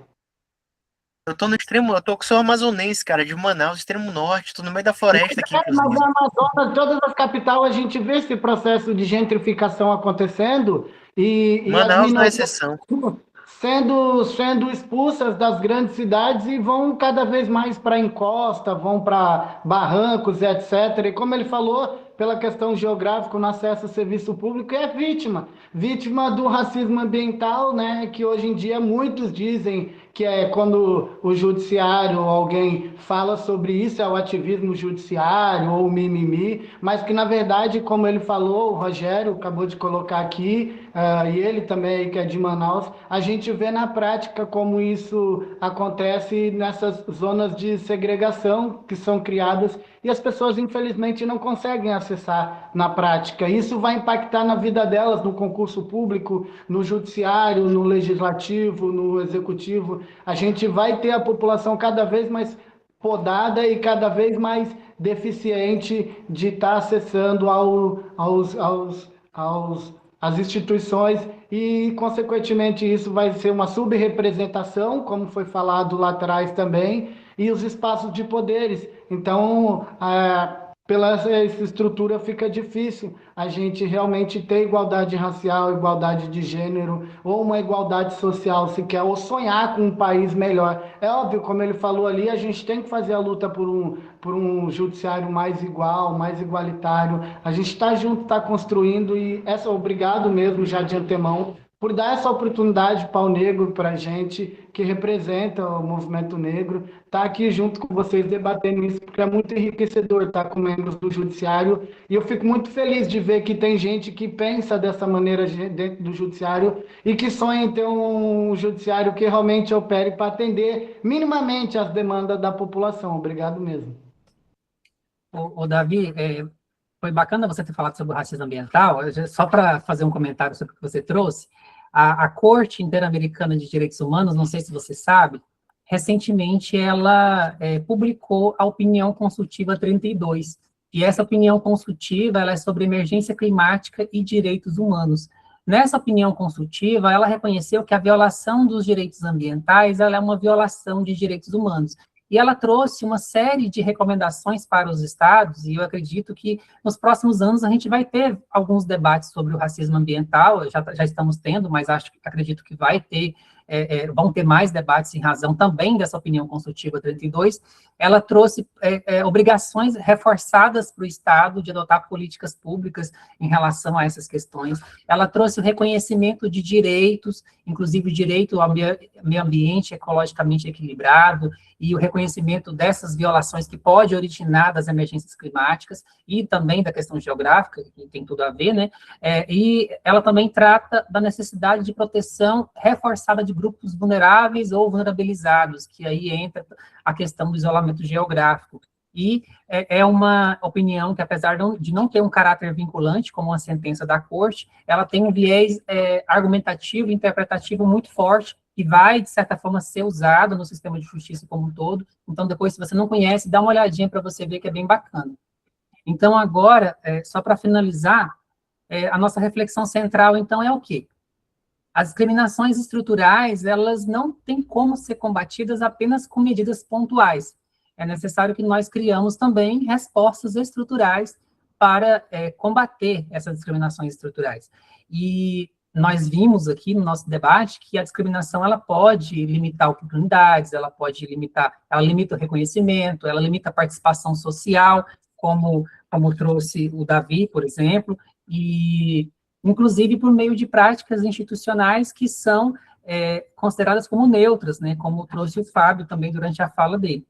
Eu tô no extremo, eu tô com o seu amazonense, cara, de Manaus, extremo norte, tô no meio da floresta aqui, Mas inclusive. na Amazonas, todas as capitais, a gente vê esse processo de gentrificação acontecendo e as Manaus não é minorias exceção. sendo expulsas das grandes cidades e vão cada vez mais para a encosta, vão para barrancos, etc. E como ele falou, pela questão geográfica, no acesso ao serviço público, é vítima do racismo ambiental, né? Que hoje em dia muitos dizem que é quando o judiciário ou alguém fala sobre isso, é o ativismo judiciário ou o mimimi, mas que na verdade, como ele falou, o Rogério acabou de colocar aqui, e ele também que é de Manaus, a gente vê na prática como isso acontece nessas zonas de segregação que são criadas e as pessoas infelizmente não conseguem acessar na prática. Isso vai impactar na vida delas, no concurso público, no judiciário, no legislativo, no executivo. A gente vai ter a população cada vez mais podada e cada vez mais deficiente de estar acessando às instituições e, consequentemente, isso vai ser uma subrepresentação, como foi falado lá atrás também, e os espaços de poderes. Então, pela essa estrutura fica difícil a gente realmente ter igualdade racial, igualdade de gênero, ou uma igualdade social sequer, ou sonhar com um país melhor. É óbvio, como ele falou ali, a gente tem que fazer a luta por um judiciário mais igual, mais igualitário. A gente está junto, está construindo, e obrigado mesmo já de antemão por dar essa oportunidade para o negro, para a gente que representa o movimento negro, estar aqui junto com vocês debatendo isso, porque é muito enriquecedor estar com membros do judiciário, e eu fico muito feliz de ver que tem gente que pensa dessa maneira dentro do judiciário e que sonha em ter um judiciário que realmente opere para atender minimamente as demandas da população. Obrigado mesmo. O Davi, foi bacana você ter falado sobre o racismo ambiental, só para fazer um comentário sobre o que você trouxe, a Corte Interamericana de Direitos Humanos, não sei se você sabe, recentemente ela publicou a opinião consultiva 32, e essa opinião consultiva ela é sobre emergência climática e direitos humanos. Nessa opinião consultiva, ela reconheceu que a violação dos direitos ambientais ela é uma violação de direitos humanos. E ela trouxe uma série de recomendações para os estados, e eu acredito que nos próximos anos a gente vai ter alguns debates sobre o racismo ambiental, já estamos tendo, mas acredito que vão ter mais debates em razão também dessa opinião consultiva 32. Ela trouxe obrigações reforçadas para o Estado de adotar políticas públicas em relação a essas questões. Ela trouxe o reconhecimento de direitos, inclusive o direito ao meio ambiente ecologicamente equilibrado, e o reconhecimento dessas violações que pode originar das emergências climáticas e também da questão geográfica, que tem tudo a ver, né? E ela também trata da necessidade de proteção reforçada de grupos vulneráveis ou vulnerabilizados, que aí entra a questão do isolamento geográfico. e é uma opinião que, apesar de não ter um caráter vinculante, como uma sentença da corte, ela tem um viés argumentativo, interpretativo muito forte, que vai, de certa forma, ser usado no sistema de justiça como um todo. Então, depois, se você não conhece, dá uma olhadinha para você ver que é bem bacana. Então, agora, só para finalizar, a nossa reflexão central, então, é o quê? As discriminações estruturais, elas não têm como ser combatidas apenas com medidas pontuais. É necessário que nós criamos também respostas estruturais para combater essas discriminações estruturais. E nós vimos aqui no nosso debate que a discriminação, ela pode limitar oportunidades, ela limita o reconhecimento, ela limita a participação social, como trouxe o Davi, por exemplo, e inclusive por meio de práticas institucionais que são consideradas como neutras, né, como trouxe o Fábio também durante a fala dele.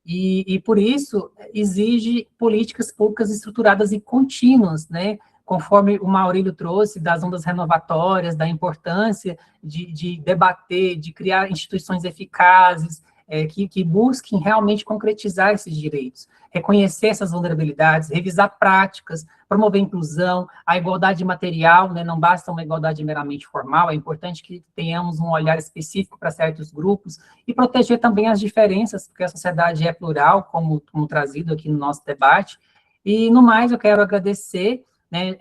E por isso, exige políticas públicas estruturadas e contínuas, né, conforme o Maurílio trouxe, das ondas renovatórias, da importância de debater, de criar instituições eficazes, que busquem realmente concretizar esses direitos, reconhecer essas vulnerabilidades, revisar práticas, promover a inclusão, a igualdade material, né, não basta uma igualdade meramente formal, é importante que tenhamos um olhar específico para certos grupos, e proteger também as diferenças, porque a sociedade é plural, como trazido aqui no nosso debate. E, no mais, eu quero agradecer, né,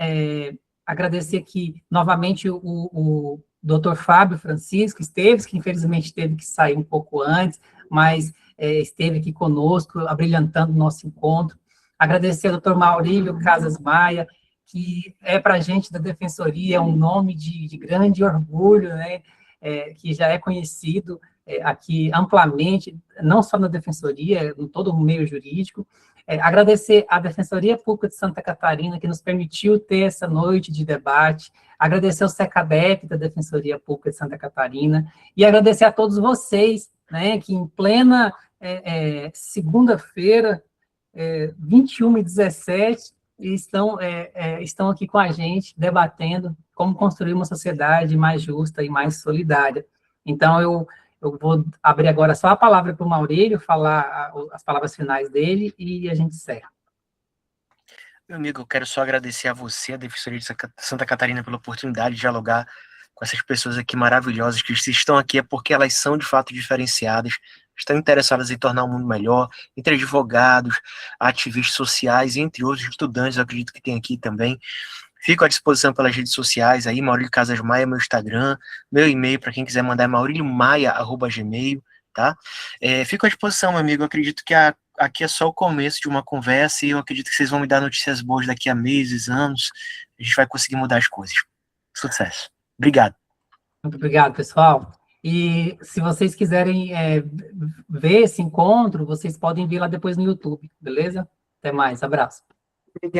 agradecer aqui, novamente, o Dr. Fábio Francisco Esteves, que infelizmente teve que sair um pouco antes, mas esteve aqui conosco, abrilhantando o nosso encontro. Agradecer ao Dr. Maurílio Casas Maia, que para a gente da Defensoria um nome de grande orgulho, né, que já é conhecido aqui amplamente, não só na Defensoria, em todo o meio jurídico. Agradecer à Defensoria Pública de Santa Catarina, que nos permitiu ter essa noite de debate, agradecer ao SECADEP da Defensoria Pública de Santa Catarina, e agradecer a todos vocês, né, que em plena segunda-feira, 21h17, estão aqui com a gente, debatendo como construir uma sociedade mais justa e mais solidária. Então, eu vou abrir agora só a palavra para o Maurílio, falar as palavras finais dele, e a gente encerra. Meu amigo, eu quero só agradecer a você, a Defensoria de Santa Catarina, pela oportunidade de dialogar com essas pessoas aqui maravilhosas, que se estão aqui é porque elas são, de fato, diferenciadas, estão interessadas em tornar o mundo melhor, entre advogados, ativistas sociais, entre outros estudantes, eu acredito que tem aqui também. Fico à disposição pelas redes sociais, aí, Maurílio Casas Maia, meu Instagram, meu e-mail, para quem quiser mandar, é mauriliomaia@gmail, tá? Fico à disposição, meu amigo, eu acredito que aqui é só o começo de uma conversa, e eu acredito que vocês vão me dar notícias boas daqui a meses, anos, a gente vai conseguir mudar as coisas. Sucesso. Obrigado. Muito obrigado, pessoal. E se vocês quiserem ver esse encontro, vocês podem vir lá depois no YouTube, beleza? Até mais, abraço. Obrigada.